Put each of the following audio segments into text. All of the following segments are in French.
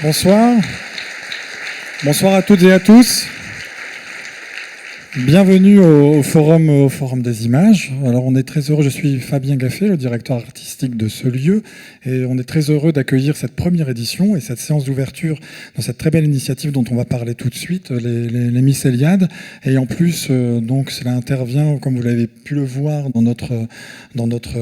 Bonsoir. Bonsoir à toutes et à tous. Bienvenue au forum des images. Alors on est très heureux, je suis Fabien Gaffé, le directeur artistique de ce lieu, et on est très heureux d'accueillir cette première édition et cette séance d'ouverture dans cette très belle initiative dont on va parler tout de suite, les Miss Eliade. Et en plus, donc cela intervient, comme vous l'avez pu le voir,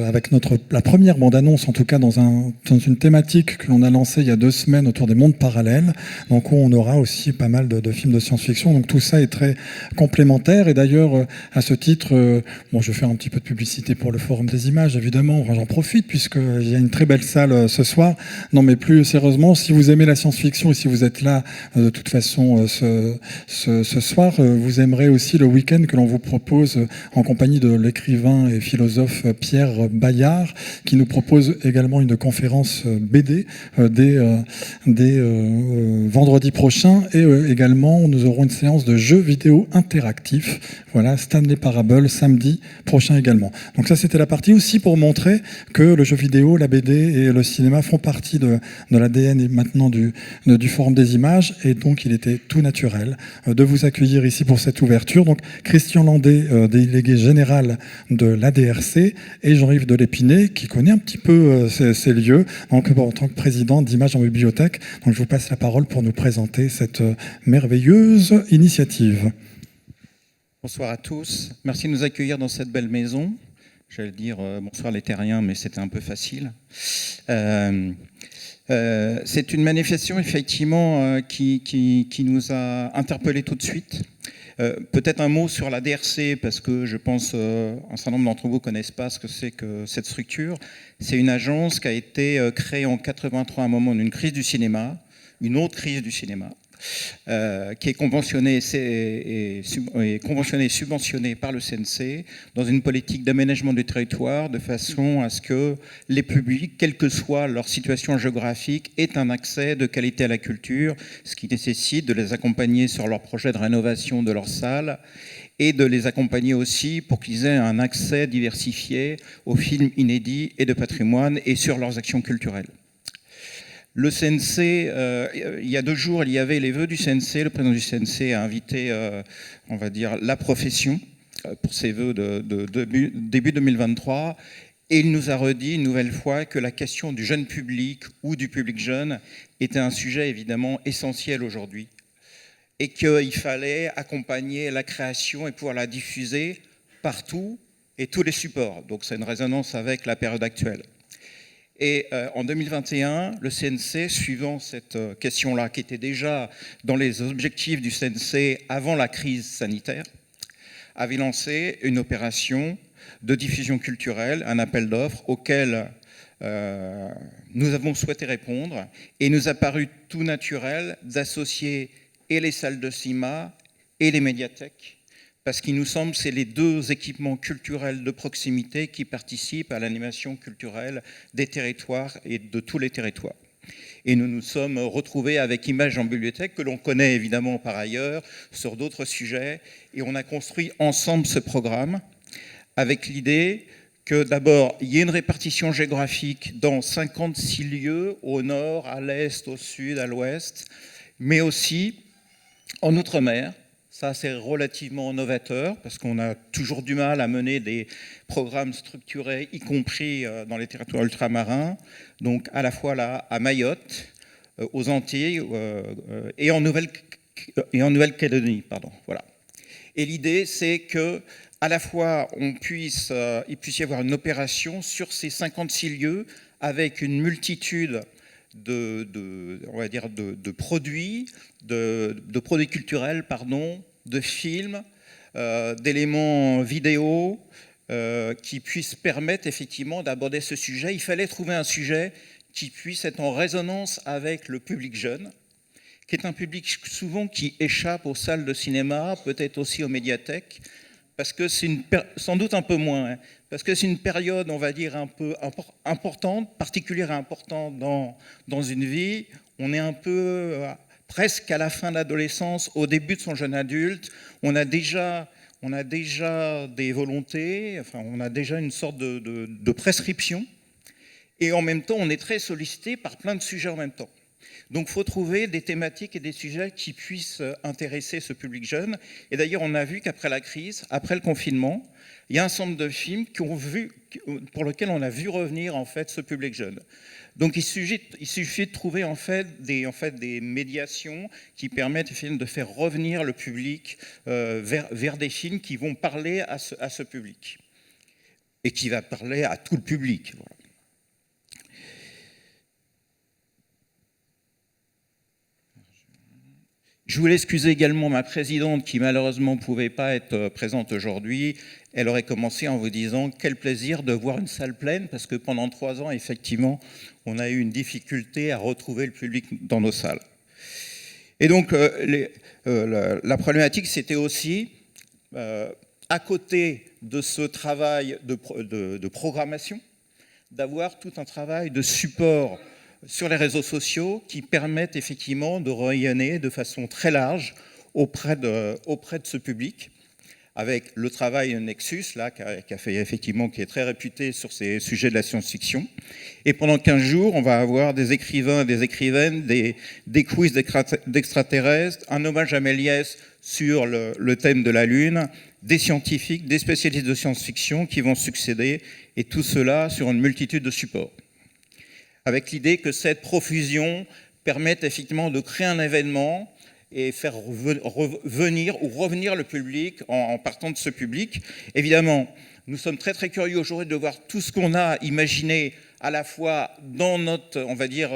avec la première bande-annonce, en tout cas dans une thématique que l'on a lancée il y a 2 semaines autour des mondes parallèles, donc où on aura aussi pas mal de films de science-fiction. Donc tout ça est très complémentaire. Et d'ailleurs, à ce titre, je fais un petit peu de publicité pour le Forum des images, évidemment. Enfin, j'en profite puisqu'il y a une très belle salle ce soir. Non, mais plus sérieusement, si vous aimez la science-fiction et si vous êtes là, de toute façon, ce soir, vous aimerez aussi le week-end que l'on vous propose en compagnie de l'écrivain et philosophe Pierre Bayard, qui nous propose également une conférence BD dès vendredi prochain. Et également, nous aurons une séance de jeux vidéo interactifs. Voilà, Stanley Parable, samedi prochain également. Donc ça, c'était la partie aussi pour montrer que le jeu vidéo, la BD et le cinéma font partie de l'ADN et maintenant du Forum des images. Et donc, il était tout naturel de vous accueillir ici pour cette ouverture. Donc, Christian Landé, délégué général de l'ADRC, et Jean-Yves Delépinay, qui connaît un petit peu ces lieux, donc, en tant que président d'Images en bibliothèque. Donc, je vous passe la parole pour nous présenter cette merveilleuse initiative. Bonsoir à tous. Merci de nous accueillir dans cette belle maison. J'allais dire bonsoir les terriens, mais c'était un peu facile. C'est une manifestation effectivement qui nous a interpellés tout de suite. Peut-être un mot sur la DRC, parce que je pense un certain nombre d'entre vous ne connaissent pas ce que c'est que cette structure. C'est une agence qui a été créée en 83 à un moment d'une crise du cinéma, une autre crise du cinéma. Qui est conventionnée et subventionnée par le CNC dans une politique d'aménagement du territoire de façon à ce que les publics, quelle que soit leur situation géographique, aient un accès de qualité à la culture, ce qui nécessite de les accompagner sur leurs projets de rénovation de leurs salles et de les accompagner aussi pour qu'ils aient un accès diversifié aux films inédits et de patrimoine et sur leurs actions culturelles. Le CNC, il y a 2 jours, il y avait les vœux du CNC. Le président du CNC a invité, on va dire, la profession pour ses vœux de début 2023. Et il nous a redit une nouvelle fois que la question du jeune public ou du public jeune était un sujet évidemment essentiel aujourd'hui. Et qu'il fallait accompagner la création et pouvoir la diffuser partout et tous les supports. Donc c'est une résonance avec la période actuelle. Et en 2021, le CNC, suivant cette question-là, qui était déjà dans les objectifs du CNC avant la crise sanitaire, avait lancé une opération de diffusion culturelle, un appel d'offres auquel nous avons souhaité répondre. Et il nous a paru tout naturel d'associer et les salles de cinéma et les médiathèques, parce qu'il nous semble que c'est les 2 équipements culturels de proximité qui participent à l'animation culturelle des territoires et de tous les territoires. Et nous nous sommes retrouvés avec Images en bibliothèque, que l'on connaît évidemment par ailleurs, sur d'autres sujets, et on a construit ensemble ce programme avec l'idée que d'abord, il y ait une répartition géographique dans 56 lieux, au nord, à l'est, au sud, à l'ouest, mais aussi en Outre-mer. Ça, c'est relativement novateur parce qu'on a toujours du mal à mener des programmes structurés, y compris dans les territoires ultramarins, donc à la fois là, à Mayotte, aux Antilles et en Nouvelle-Calédonie. Voilà. Et l'idée, c'est que à la fois, il puisse y avoir une opération sur ces 56 lieux avec une multitude on va dire de produits, de produits culturels, de films, d'éléments vidéo qui puissent permettre effectivement d'aborder ce sujet. Il fallait trouver un sujet qui puisse être en résonance avec le public jeune, qui est un public souvent qui échappe aux salles de cinéma, peut-être aussi aux médiathèques, parce que c'est sans doute un peu moins, parce que c'est une période, on va dire, un peu importante, particulière et importante dans une vie. On est un peu presque à la fin de l'adolescence, au début de son jeune adulte. On a déjà des volontés, enfin, on a déjà une sorte de prescription. Et en même temps, on est très sollicité par plein de sujets en même temps. Donc il faut trouver des thématiques et des sujets qui puissent intéresser ce public jeune. Et d'ailleurs, on a vu qu'après la crise, après le confinement, il y a un certain nombre de films pour lesquels on a vu revenir en fait, ce public jeune. Donc il suffit de trouver en fait, des médiations qui permettent de faire revenir le public vers des films qui vont parler à ce public. Et qui va parler à tout le public. Voilà. Je voulais excuser également ma présidente qui malheureusement ne pouvait pas être présente aujourd'hui. Elle aurait commencé en vous disant quel plaisir de voir une salle pleine parce que pendant 3 ans, effectivement, on a eu une difficulté à retrouver le public dans nos salles. Et donc, la problématique, c'était aussi, à côté de ce travail de programmation, d'avoir tout un travail de support sur les réseaux sociaux qui permettent effectivement de rayonner de façon très large auprès de ce public, avec le travail Nexus, là, qui est très réputé sur ces sujets de la science-fiction. Et pendant 15 jours, on va avoir des écrivains et des écrivaines, des quiz d'extraterrestres, un hommage à Méliès sur le thème de la Lune, des scientifiques, des spécialistes de science-fiction qui vont succéder, et tout cela sur une multitude de supports. Avec l'idée que cette profusion permette effectivement de créer un événement et faire revenir le public en partant de ce public. Évidemment, nous sommes très très curieux aujourd'hui de voir tout ce qu'on a imaginé à la fois dans notre, on va dire,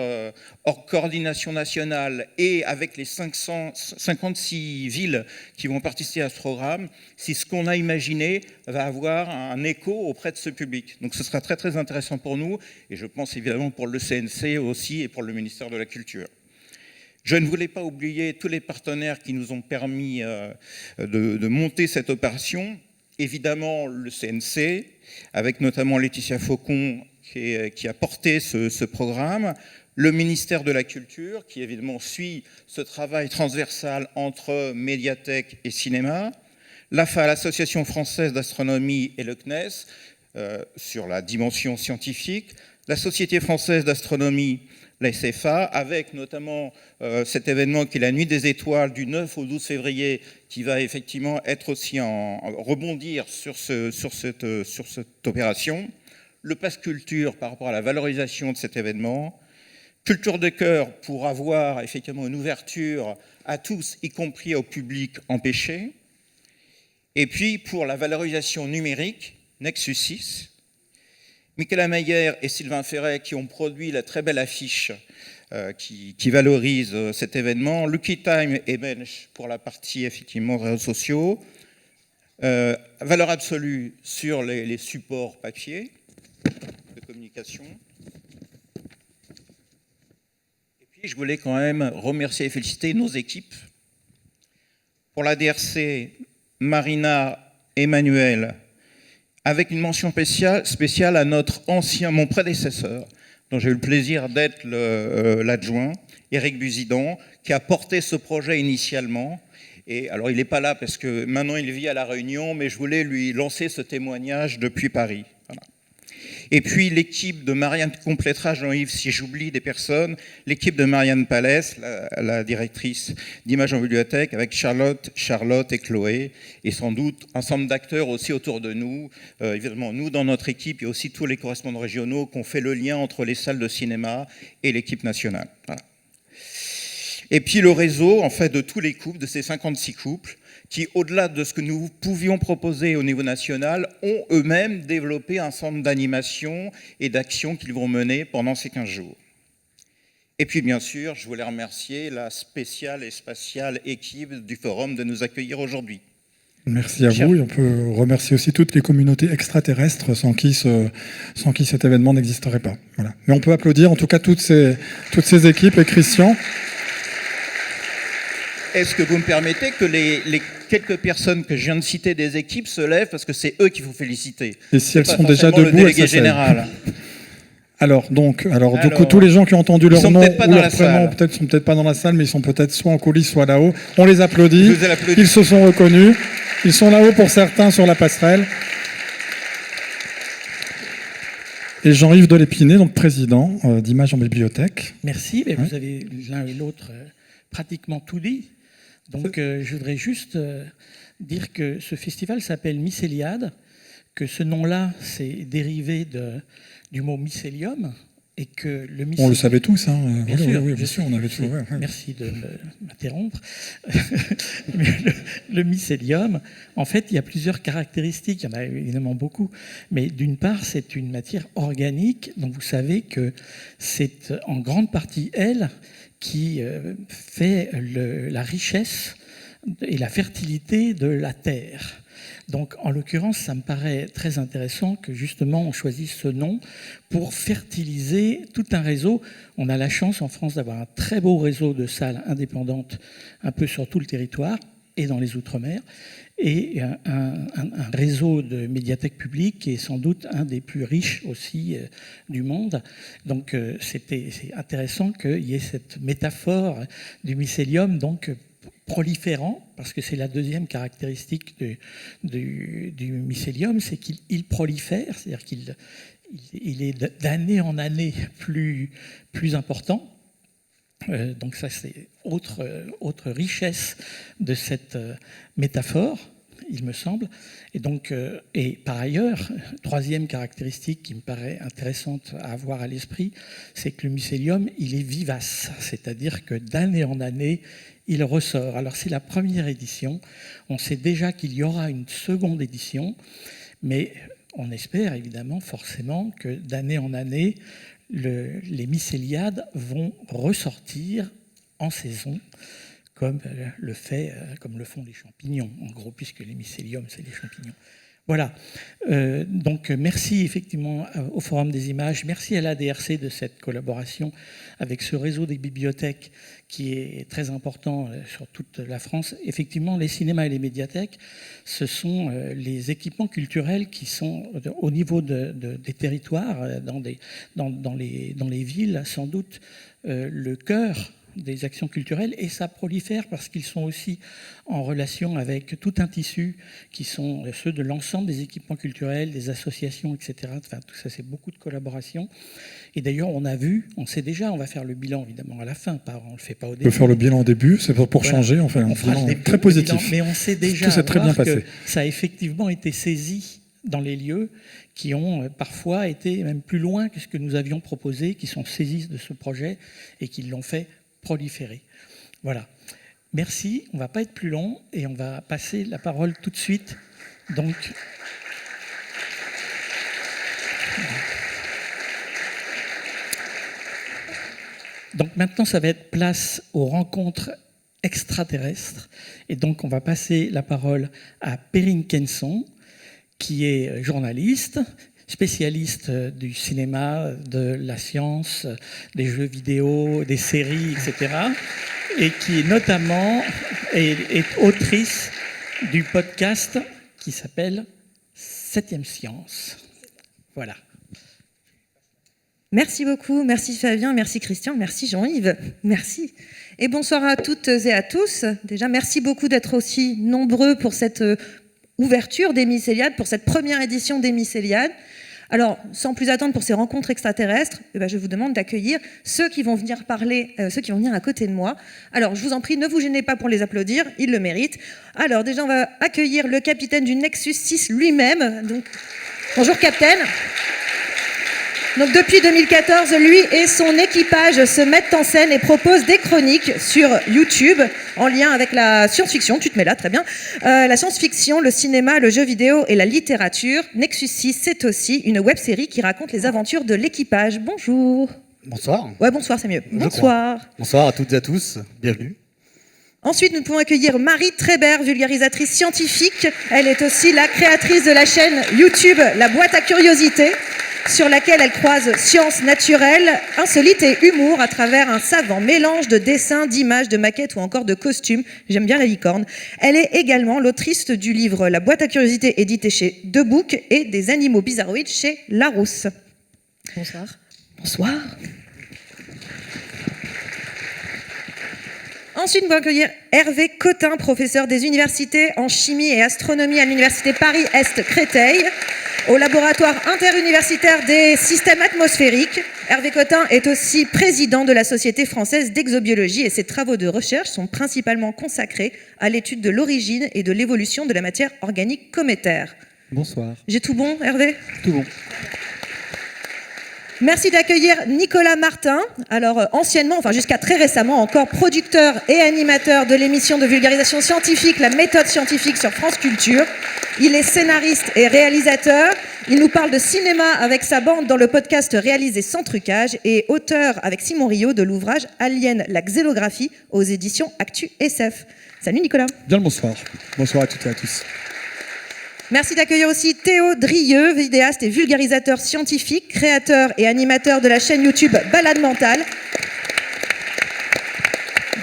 coordination nationale et avec les 556 villes qui vont participer à ce programme, si ce qu'on a imaginé va avoir un écho auprès de ce public. Donc ce sera très très intéressant pour nous et je pense évidemment pour le CNC aussi et pour le ministère de la Culture. Je ne voulais pas oublier tous les partenaires qui nous ont permis de monter cette opération. Évidemment le CNC, avec notamment Laetitia Faucon qui a porté ce programme, le ministère de la Culture, qui évidemment suit ce travail transversal entre médiathèque et cinéma, l'AFA, l'Association française d'astronomie et le CNES, sur la dimension scientifique, la Société française d'astronomie, la SFA, avec notamment cet événement qui est la Nuit des Étoiles du 9 au 12 février, qui va effectivement être aussi rebondir sur cette opération. Le Pass Culture par rapport à la valorisation de cet événement, Culture de cœur pour avoir effectivement une ouverture à tous, y compris au public empêché, et puis pour la valorisation numérique, Nexus 6, Michaela Mayer et Sylvain Ferret qui ont produit la très belle affiche qui valorise cet événement, Lucky Time et Bench pour la partie effectivement réseaux sociaux, valeur absolue sur les supports papier, de communication. Et puis je voulais quand même remercier et féliciter nos équipes. Pour la DRC, Marina, Emmanuel, avec une mention spéciale à mon prédécesseur, dont j'ai eu le plaisir d'être l'adjoint, Éric Buzidan, qui a porté ce projet initialement. Et alors il n'est pas là parce que maintenant il vit à La Réunion, mais je voulais lui lancer ce témoignage depuis Paris. Voilà. Et puis l'équipe de Marianne complétera, Jean-Yves, si j'oublie des personnes, l'équipe de Marianne Palès, la directrice d'Images en bibliothèque, avec Charlotte et Chloé, et sans doute un ensemble d'acteurs aussi autour de nous. Évidemment, nous, dans notre équipe, il y a aussi tous les correspondants régionaux qui ont fait le lien entre les salles de cinéma et l'équipe nationale. Voilà. Et puis le réseau, en fait, de tous les couples, de ces 56 couples, qui, au-delà de ce que nous pouvions proposer au niveau national, ont eux-mêmes développé un centre d'animation et d'action qu'ils vont mener pendant ces 15 jours. Et puis, bien sûr, je voulais remercier la spéciale et spatiale équipe du Forum de nous accueillir aujourd'hui. Merci à vous, et on peut remercier aussi toutes les communautés extraterrestres sans qui cet événement n'existerait pas. Voilà. Mais on peut applaudir en tout cas toutes ces équipes et Christian. Est-ce que vous me permettez que les quelques personnes que je viens de citer des équipes se lèvent parce que c'est eux qu'il faut féliciter. Et si elles sont déjà debout, le délégué général. Alors, du coup, tous les gens qui ont entendu leur nom ou leur prénom sont peut-être pas dans la salle, mais ils sont peut-être soit en coulisses, soit là-haut. On les applaudit. Ils se sont reconnus. Ils sont là-haut pour certains sur la passerelle. Et Jean-Yves Delépinay, donc président d'Images en bibliothèque. Merci, mais vous avez l'un et l'autre pratiquement tout dit. Donc je voudrais juste dire que ce festival s'appelle Mycéliade, que ce nom-là, c'est dérivé du mot mycélium, et que le mycélium... On le savait tous, hein. Bien sûr, oui, bien sûr, on avait tout. Ouais. Merci de m'interrompre. Le mycélium, en fait, il y a plusieurs caractéristiques, il y en a évidemment beaucoup, mais d'une part, c'est une matière organique, donc vous savez que c'est en grande partie elle qui fait la richesse et la fertilité de la terre. Donc, en l'occurrence, ça me paraît très intéressant que justement on choisisse ce nom pour fertiliser tout un réseau. On a la chance en France d'avoir un très beau réseau de salles indépendantes un peu sur tout le territoire et dans les Outre-mer, et un réseau de médiathèques publiques qui est sans doute un des plus riches aussi du monde. Donc, c'est intéressant qu'il y ait cette métaphore du mycélium, donc proliférant, parce que c'est la deuxième caractéristique du mycélium, c'est qu'il prolifère, c'est-à-dire qu'il est d'année en année plus important. Donc ça, c'est autre richesse de cette métaphore, il me semble. Et donc, et par ailleurs, troisième caractéristique qui me paraît intéressante à avoir à l'esprit, c'est que le mycélium, il est vivace, c'est-à-dire que d'année en année, il ressort. Alors c'est la première édition, on sait déjà qu'il y aura une seconde édition, mais on espère évidemment forcément que d'année en année, les mycéliades vont ressortir en saison, comme le font les champignons, en gros, puisque les mycéliums, c'est les champignons. Voilà. Donc, merci effectivement au Forum des Images, merci à l'ADRC de cette collaboration avec ce réseau des bibliothèques qui est très important sur toute la France. Effectivement, les cinémas et les médiathèques, ce sont les équipements culturels qui sont au niveau des territoires, dans les villes, sans doute le cœur des actions culturelles, et ça prolifère parce qu'ils sont aussi en relation avec tout un tissu qui sont ceux de l'ensemble des équipements culturels, des associations, etc. Enfin, tout ça, c'est beaucoup de collaboration. Et d'ailleurs, on sait déjà, on va faire le bilan évidemment à la fin, on ne le fait pas au début. On peut faire le bilan au début, c'est pour changer, on fait un bilan très positif. Mais on sait déjà tout s'est très bien passé. Que ça a effectivement été saisi dans les lieux qui ont parfois été même plus loin que ce que nous avions proposé, qui sont saisis de ce projet et qui l'ont fait proliférer. Voilà. Merci. On ne va pas être plus long et on va passer la parole tout de suite. Donc, maintenant, ça va être place aux rencontres extraterrestres. Et donc, on va passer la parole à Perrine Kenson, qui est journaliste, spécialiste du cinéma, de la science, des jeux vidéo, des séries, etc. Et qui notamment est autrice du podcast qui s'appelle 7e Science. Voilà. Merci beaucoup, merci Fabien, merci Christian, merci Jean-Yves, merci. Et bonsoir à toutes et à tous. Déjà, merci beaucoup d'être aussi nombreux pour cette ouverture des Mycéliades, pour cette première édition des Mycéliades. Alors, sans plus attendre pour ces rencontres extraterrestres, je vous demande d'accueillir ceux qui vont venir parler, ceux qui vont venir à côté de moi. Alors, je vous en prie, ne vous gênez pas pour les applaudir, ils le méritent. Alors, déjà, on va accueillir le capitaine du Nexus 6 lui-même. Donc, bonjour, capitaine. Donc, depuis 2014, lui et son équipage se mettent en scène et proposent des chroniques sur YouTube en lien avec la science-fiction. Tu te mets là, très bien. La science-fiction, le cinéma, le jeu vidéo et la littérature. Nexus 6, c'est aussi une web-série qui raconte les aventures de l'équipage. Bonjour. Bonsoir. Ouais, bonsoir, c'est mieux. Bonsoir. Bonsoir à toutes et à tous. Bienvenue. Ensuite, nous pouvons accueillir Marie Trébert, vulgarisatrice scientifique. Elle est aussi la créatrice de la chaîne YouTube La Boîte à Curiosités, sur laquelle elle croise sciences naturelles, insolites et humour à travers un savant mélange de dessins, d'images, de maquettes ou encore de costumes. J'aime bien la licorne. Elle est également l'autrice du livre La Boîte à Curiosités, édité chez The Book, et des animaux bizarroïdes chez Larousse. Bonsoir. Bonsoir. Ensuite, nous allons accueillir Hervé Cotin, professeur des universités en chimie et astronomie à l'université Paris-Est Créteil, au laboratoire interuniversitaire des systèmes atmosphériques. Hervé Cotin est aussi président de la Société française d'exobiologie et ses travaux de recherche sont principalement consacrés à l'étude de l'origine et de l'évolution de la matière organique cométaire. Bonsoir. J'ai tout bon, Hervé ? Tout bon. Merci d'accueillir Nicolas Martin, alors anciennement, enfin jusqu'à très récemment encore, producteur et animateur de l'émission de vulgarisation scientifique La méthode scientifique sur France Culture. Il est scénariste et réalisateur. Il nous parle de cinéma avec sa bande dans le podcast Réalisé sans trucage et auteur avec Simon Rio de l'ouvrage Alien, la xénographie aux éditions Actu SF. Salut Nicolas. Bien le bonsoir. Bonsoir à toutes et à tous. Merci d'accueillir aussi Théo Drieux, vidéaste et vulgarisateur scientifique, créateur et animateur de la chaîne YouTube Balade Mentale,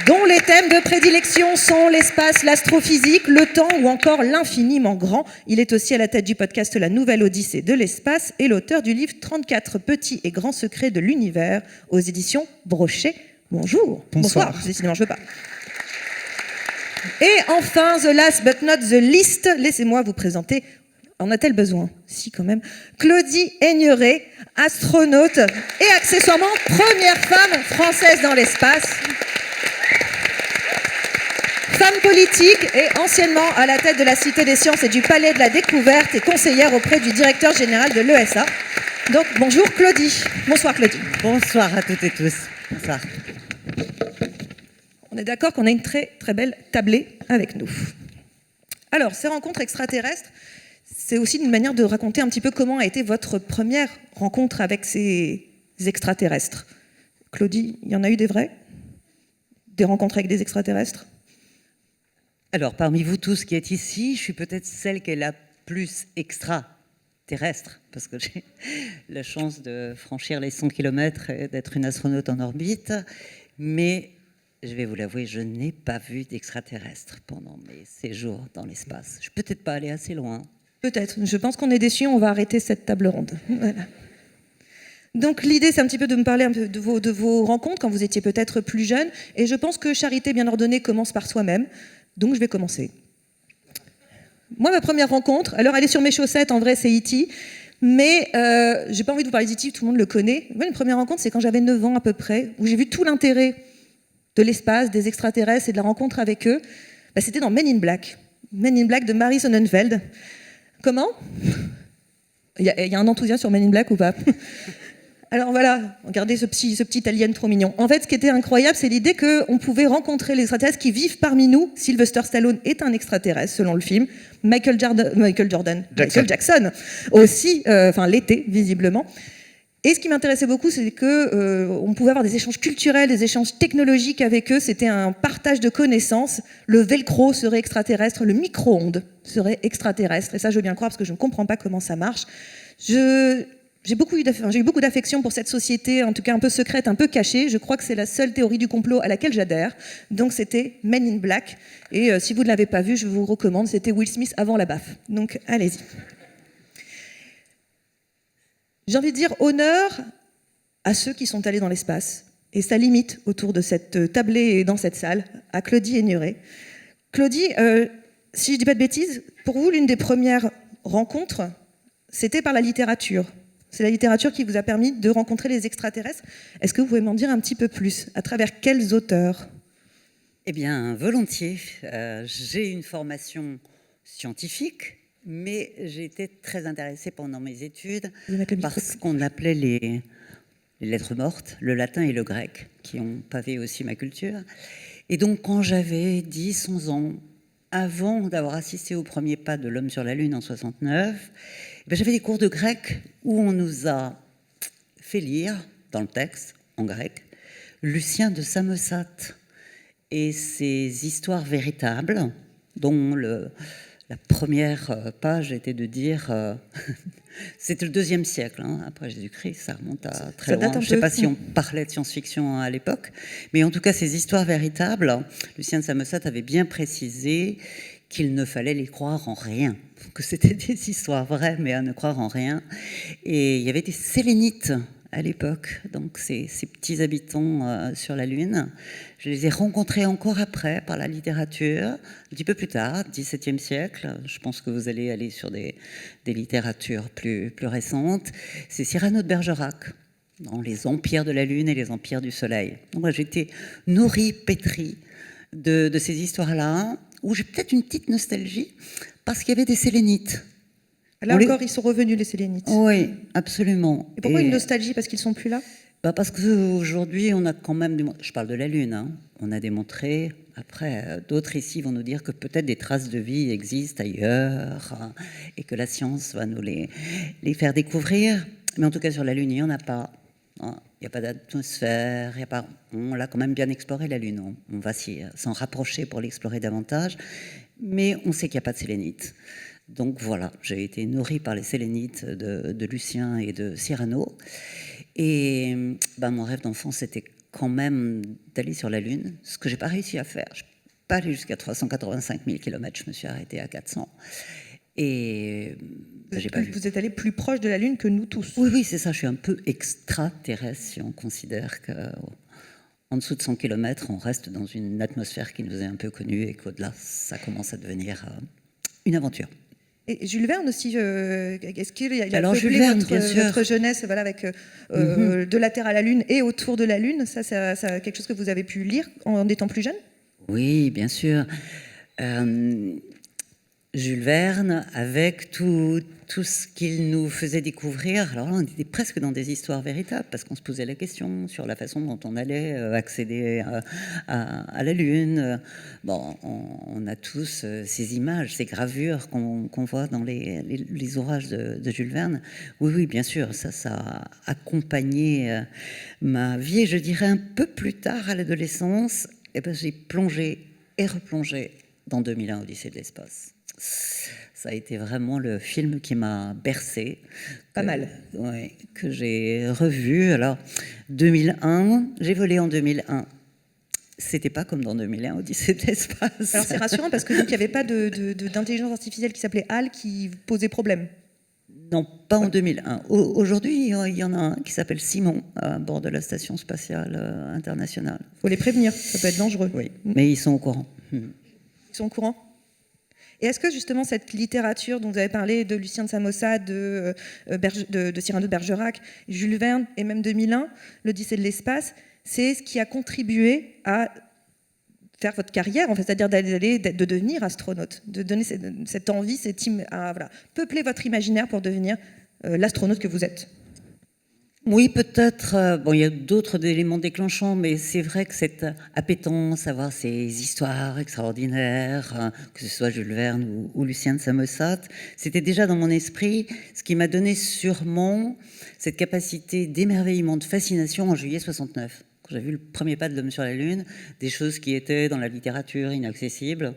dont les thèmes de prédilection sont l'espace, l'astrophysique, le temps ou encore l'infiniment grand. Il est aussi à la tête du podcast La Nouvelle Odyssée de l'espace et l'auteur du livre 34 petits et grands secrets de l'univers aux éditions Brochet. Bonjour. Bonsoir. Décidément, je veux pas. Et enfin, the last but not the least, laissez-moi vous présenter, en a-t-elle besoin? Si, quand même. Claudie Aigneret, astronaute et accessoirement première femme française dans l'espace. Femme politique et anciennement à la tête de la Cité des Sciences et du Palais de la Découverte et conseillère auprès du directeur général de l'ESA. Donc, bonjour Claudie. Bonsoir Claudie. Bonsoir à toutes et tous. Bonsoir. On est d'accord qu'on a une très très belle tablée avec nous. Alors, ces rencontres extraterrestres, c'est aussi une manière de raconter un petit peu comment a été votre première rencontre avec ces extraterrestres. Claudie, il y en a eu des vrais? Des rencontres avec des extraterrestres? Alors, parmi vous tous qui êtes ici, je suis peut-être celle qui est la plus extraterrestre, parce que j'ai la chance de franchir les 100 km et d'être une astronaute en orbite, mais je vais vous l'avouer, je n'ai pas vu d'extraterrestres pendant mes séjours dans l'espace. Je ne suis peut-être pas allée assez loin. Peut-être. Je pense qu'on est déçus, on va arrêter cette table ronde. Voilà. Donc l'idée, c'est un petit peu de me parler un peu de vos rencontres quand vous étiez peut-être plus jeune. Et je pense que charité bien ordonnée commence par soi-même. Donc je vais commencer. Moi, ma première rencontre, alors elle est sur mes chaussettes, en vrai c'est E.T., mais j'ai pas envie de vous parler d'E.T., tout le monde le connaît. Moi, une première rencontre, c'est quand j'avais 9 ans à peu près, où j'ai vu tout l'intérêt de l'espace, des extraterrestres et de la rencontre avec eux. Bah, c'était dans Men in Black. Men in Black de Mary Sonnenfeld. Comment? Il y a un enthousiasme sur Men in Black ou pas? Alors voilà, regardez ce petit alien trop mignon. En fait, ce qui était incroyable, c'est l'idée qu'on pouvait rencontrer les extraterrestres qui vivent parmi nous. Sylvester Stallone est un extraterrestre, selon le film. Michael Jackson aussi, l'était, visiblement. Et ce qui m'intéressait beaucoup, c'est qu'on pouvait avoir des échanges culturels, des échanges technologiques avec eux. C'était un partage de connaissances. Le velcro serait extraterrestre, le micro-ondes serait extraterrestre. Et ça, je veux bien le croire parce que je ne comprends pas comment ça marche. J'ai eu beaucoup d'affection pour cette société, en tout cas un peu secrète, un peu cachée. Je crois que c'est la seule théorie du complot à laquelle j'adhère. Donc c'était Men in Black. Et si vous ne l'avez pas vu, je vous recommande. C'était Will Smith avant la baffe. Donc allez-y. J'ai envie de dire honneur à ceux qui sont allés dans l'espace. Et ça limite autour de cette tablée et dans cette salle, à Claudie Aigneret. Claudie, si je ne dis pas de bêtises, pour vous, l'une des premières rencontres, c'était par la littérature. C'est la littérature qui vous a permis de rencontrer les extraterrestres. Est-ce que vous pouvez m'en dire un petit peu plus? À travers quels auteurs? Eh bien, volontiers. J'ai une formation scientifique, mais j'ai été très intéressée pendant mes études par ce qu'on appelait les lettres mortes, le latin et le grec, qui ont pavé aussi ma culture. Et donc, quand j'avais 10, 11 ans, avant d'avoir assisté au premier pas de l'homme sur la Lune en 69, j'avais des cours de grec où on nous a fait lire, dans le texte, en grec, Lucien de Samosate et ses histoires véritables, dont la première page était de dire... c'était le IIe siècle, hein, après Jésus-Christ, ça remonte à très loin. Je ne sais pas si on parlait de science-fiction à l'époque, mais en tout cas, ces histoires véritables, Lucien de Samosate avait bien précisé qu'il ne fallait les croire en rien, que c'était des histoires vraies, mais à ne croire en rien. Et il y avait des Sélénites à l'époque, donc ces petits habitants sur la Lune. Je les ai rencontrés encore après par la littérature, un petit peu plus tard, XVIIe siècle. Je pense que vous allez aller sur des littératures plus récentes. C'est Cyrano de Bergerac, dans les empires de la Lune et les empires du Soleil. Donc moi, j'étais nourrie, pétrie de ces histoires-là, où j'ai peut-être une petite nostalgie, parce qu'il y avait des Sélénites. Là encore, ils sont revenus, les Sélénites. Oui, absolument. Et pourquoi une nostalgie? Parce qu'ils ne sont plus là? Parce qu'aujourd'hui, on a quand même... Je parle de la Lune, hein. On a démontré... Après, d'autres ici vont nous dire que peut-être des traces de vie existent ailleurs, hein, et que la science va nous les faire découvrir. Mais en tout cas, sur la Lune, il n'y en a pas. Il n'y a pas d'atmosphère, il y a pas... On l'a quand même bien exploré, la Lune. On va s'en rapprocher pour l'explorer davantage. Mais on sait qu'il n'y a pas de sélénites. Donc voilà, j'ai été nourrie par les sélénites de Lucien et de Cyrano. Et mon rêve d'enfant, c'était quand même d'aller sur la Lune, ce que je n'ai pas réussi à faire. Je ne suis pas allée jusqu'à 385 000 km, je me suis arrêtée à 400. Et j'ai pas vu. Vous êtes allé plus proche de la Lune que nous tous. Oui, c'est ça, je suis un peu extraterrestre si on considère qu'en dessous de 100 km, on reste dans une atmosphère qui nous est un peu connue et qu'au-delà, ça commence à devenir une aventure. Et Jules Verne aussi, est-ce qu'il a Jules Verne, votre jeunesse, voilà, avec de la Terre à la Lune et autour de la Lune, ça quelque chose que vous avez pu lire en étant plus jeune? Oui, bien sûr. Jules Verne, avec tout ce qu'il nous faisait découvrir. Alors là, on était presque dans des histoires véritables, parce qu'on se posait la question sur la façon dont on allait accéder à la Lune. Bon, on a tous ces images, ces gravures qu'on voit dans les ouvrages de Jules Verne. Oui, bien sûr, ça a accompagné ma vie. Et je dirais un peu plus tard, à l'adolescence, j'ai plongé et replongé dans 2001, Odyssée de l'espace. Ça a été vraiment le film qui m'a bercé. Pas mal. Ouais, que j'ai revu. Alors, 2001, j'ai volé en 2001. C'était pas comme dans 2001, Odyssée de l'espace. Alors c'est rassurant parce que donc il n'y avait pas d'intelligence artificielle qui s'appelait HAL qui posait problème. Non, pas en 2001. Aujourd'hui, il y en a un qui s'appelle Simon, à bord de la Station spatiale internationale. Il faut les prévenir, ça peut être dangereux. Oui, mais ils sont au courant. Ils sont au courant. Et est-ce que justement cette littérature dont vous avez parlé, de Lucien de Samosat, de Cyrano de Bergerac, Jules Verne et même 2001, l'Odyssée de l'espace, c'est ce qui a contribué à faire votre carrière, en fait, c'est-à-dire de devenir astronaute, de donner cette envie, à peupler votre imaginaire pour devenir l'astronaute que vous êtes? Oui, peut-être. Il y a d'autres éléments déclenchants, mais c'est vrai que cette appétence à voir ces histoires extraordinaires, que ce soit Jules Verne ou Lucien de Samosat, c'était déjà dans mon esprit, ce qui m'a donné sûrement cette capacité d'émerveillement, de fascination en juillet 69. Quand j'ai vu le premier pas de l'homme sur la Lune, des choses qui étaient dans la littérature inaccessibles,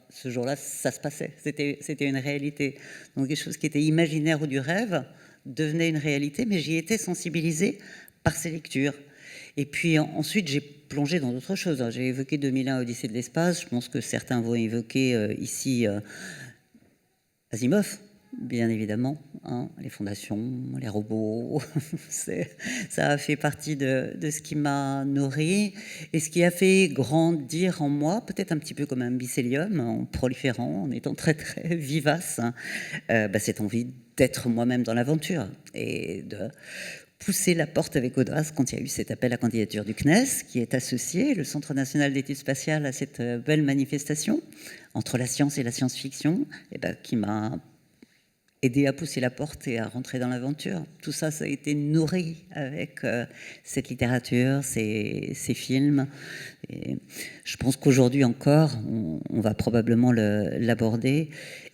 ce jour-là, ça se passait. C'était une réalité. Donc des choses qui étaient imaginaires ou du rêve devenait une réalité, mais j'y étais sensibilisée par ces lectures. Et puis ensuite, j'ai plongé dans d'autres choses. J'ai évoqué 2001, Odyssée de l'espace. Je pense que certains vont évoquer ici Asimov, bien évidemment. Les fondations, les robots. Ça a fait partie de ce qui m'a nourri et ce qui a fait grandir en moi, peut-être un petit peu comme un mycélium, en proliférant, en étant très, très vivace, cette envie d'être moi-même dans l'aventure et de pousser la porte avec audace quand il y a eu cet appel à candidature du CNES, qui est associé, le Centre national d'études spatiales, à cette belle manifestation entre la science et la science-fiction, qui m'a aidé à pousser la porte et à rentrer dans l'aventure. Tout ça, ça a été nourri avec cette littérature, ces films. Et je pense qu'aujourd'hui encore, on va probablement l'aborder,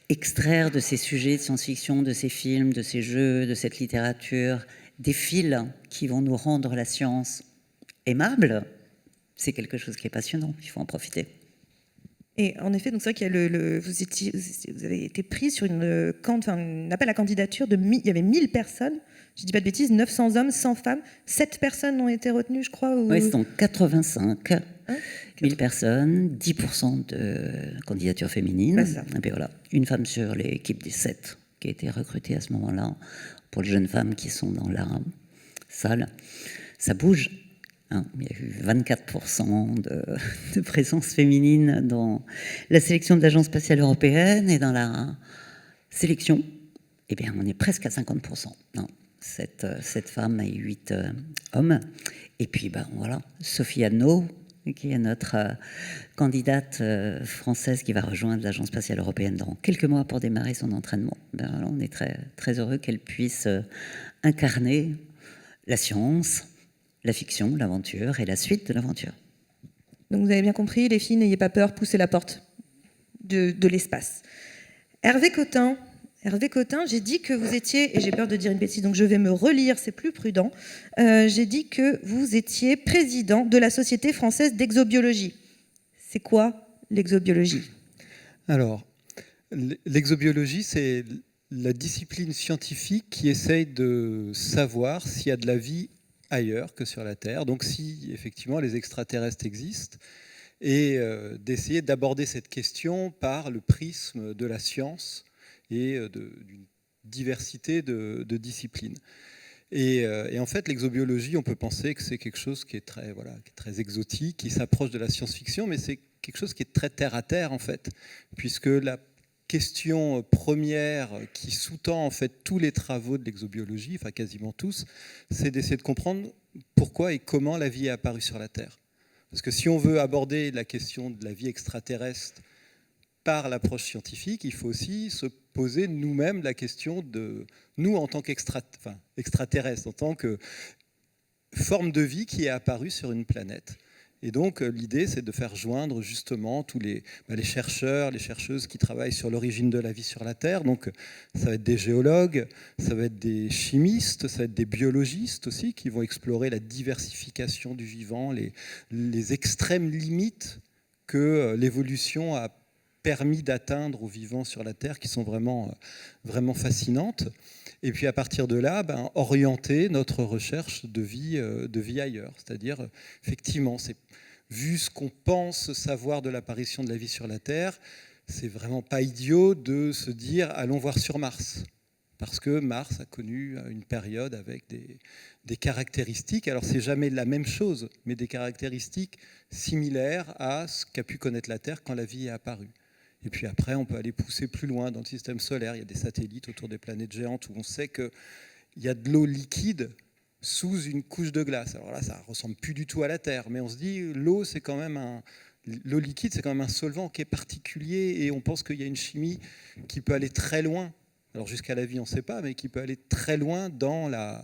extraire de ces sujets de science-fiction, de ces films, de ces jeux, de cette littérature, des fils qui vont nous rendre la science aimable. C'est quelque chose qui est passionnant, il faut en profiter. Et en effet, donc c'est vrai qu'il y a vous avez été pris sur un appel à candidature il y avait 1000 personnes, je ne dis pas de bêtises, 900 hommes, 100 femmes, 7 personnes ont été retenues, je crois. Oui, c'est en 85. 1000 personnes, 10% de candidatures féminines. Et puis voilà, une femme sur l'équipe des 7 qui a été recrutée à ce moment-là pour les jeunes femmes qui sont dans la salle, ça bouge. Hein. Il y a eu 24% de présence féminine dans la sélection de l'Agence spatiale européenne, et dans la sélection, eh bien, on est presque à 50%. Non, 7 femmes et 8 hommes. Et puis, ben, voilà, Sophie Anneau, qui est notre candidate française qui va rejoindre l'Agence spatiale européenne dans quelques mois pour démarrer son entraînement. Ben, on est très, très heureux qu'elle puisse incarner la science, la fiction, l'aventure et la suite de l'aventure. Donc vous avez bien compris, les filles, n'ayez pas peur, poussez la porte de l'espace. Hervé Cotin, j'ai dit que vous étiez, et j'ai peur de dire une bêtise, donc je vais me relire, c'est plus prudent, j'ai dit que vous étiez président de la Société française d'exobiologie. C'est quoi l'exobiologie ? Alors, l'exobiologie, c'est la discipline scientifique qui essaye de savoir s'il y a de la vie ailleurs que sur la Terre, donc si effectivement les extraterrestres existent, et d'essayer d'aborder cette question par le prisme de la science et d'une diversité de disciplines. Et en fait, l'exobiologie, on peut penser que c'est quelque chose qui est très exotique, qui s'approche de la science-fiction, mais c'est quelque chose qui est très terre-à-terre, en fait, puisque la question première qui sous-tend en fait tous les travaux de l'exobiologie, enfin quasiment tous, c'est d'essayer de comprendre pourquoi et comment la vie est apparue sur la Terre. Parce que si on veut aborder la question de la vie extraterrestre par l'approche scientifique, il faut aussi se poser nous-mêmes la question de nous en tant qu'extraterrestres, en tant que forme de vie qui est apparue sur une planète. Et donc, l'idée, c'est de faire joindre justement tous les chercheurs, les chercheuses qui travaillent sur l'origine de la vie sur la Terre. Donc, ça va être des géologues, ça va être des chimistes, ça va être des biologistes aussi qui vont explorer la diversification du vivant, les extrêmes limites que l'évolution a permis d'atteindre aux vivants sur la Terre, qui sont vraiment, vraiment fascinantes. Et puis à partir de là, orienter notre recherche de vie ailleurs. C'est-à-dire, effectivement, vu ce qu'on pense savoir de l'apparition de la vie sur la Terre, c'est vraiment pas idiot de se dire allons voir sur Mars. Parce que Mars a connu une période avec des caractéristiques, alors c'est jamais la même chose, mais des caractéristiques similaires à ce qu'a pu connaître la Terre quand la vie est apparue. Et puis après, on peut aller pousser plus loin dans le système solaire. Il y a des satellites autour des planètes géantes où on sait qu'il y a de l'eau liquide sous une couche de glace. Alors là, ça ne ressemble plus du tout à la Terre, mais on se dit l'eau liquide, c'est quand même un solvant qui est particulier, et on pense qu'il y a une chimie qui peut aller très loin. Alors jusqu'à la vie, on ne sait pas, mais qui peut aller très loin dans la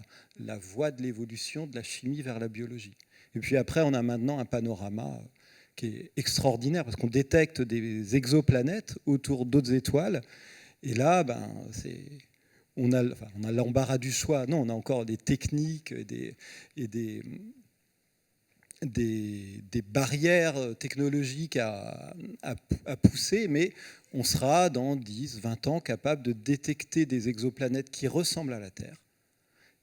voie de l'évolution de la chimie vers la biologie. Et puis après, on a maintenant un panorama qui est extraordinaire, parce qu'on détecte des exoplanètes autour d'autres étoiles. Et là, on a l'embarras du choix. Non, on a encore des techniques et des barrières technologiques à pousser, mais on sera dans 10, 20 ans capable de détecter des exoplanètes qui ressemblent à la Terre.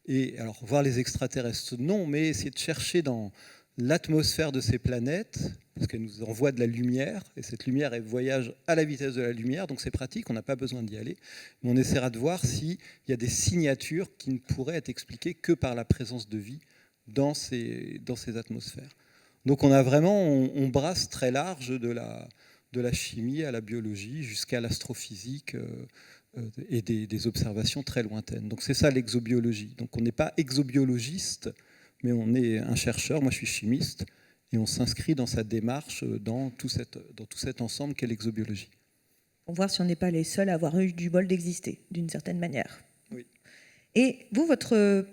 Et alors, voir les extraterrestres, non, mais essayer de chercher dans l'atmosphère de ces planètes, parce qu'elles nous envoient de la lumière, et cette lumière, elle voyage à la vitesse de la lumière, donc c'est pratique, on n'a pas besoin d'y aller. Mais on essaiera de voir s'il y a des signatures qui ne pourraient être expliquées que par la présence de vie dans ces atmosphères. Donc on brasse très large de la chimie à la biologie jusqu'à l'astrophysique et des observations très lointaines. Donc c'est ça l'exobiologie. Donc on n'est pas exobiologiste, mais on est un chercheur, moi je suis chimiste, et on s'inscrit dans sa démarche dans tout cet ensemble qu'est l'exobiologie. Pour voir si on n'est pas les seuls à avoir eu du bol d'exister, d'une certaine manière. Oui. Et vous, votre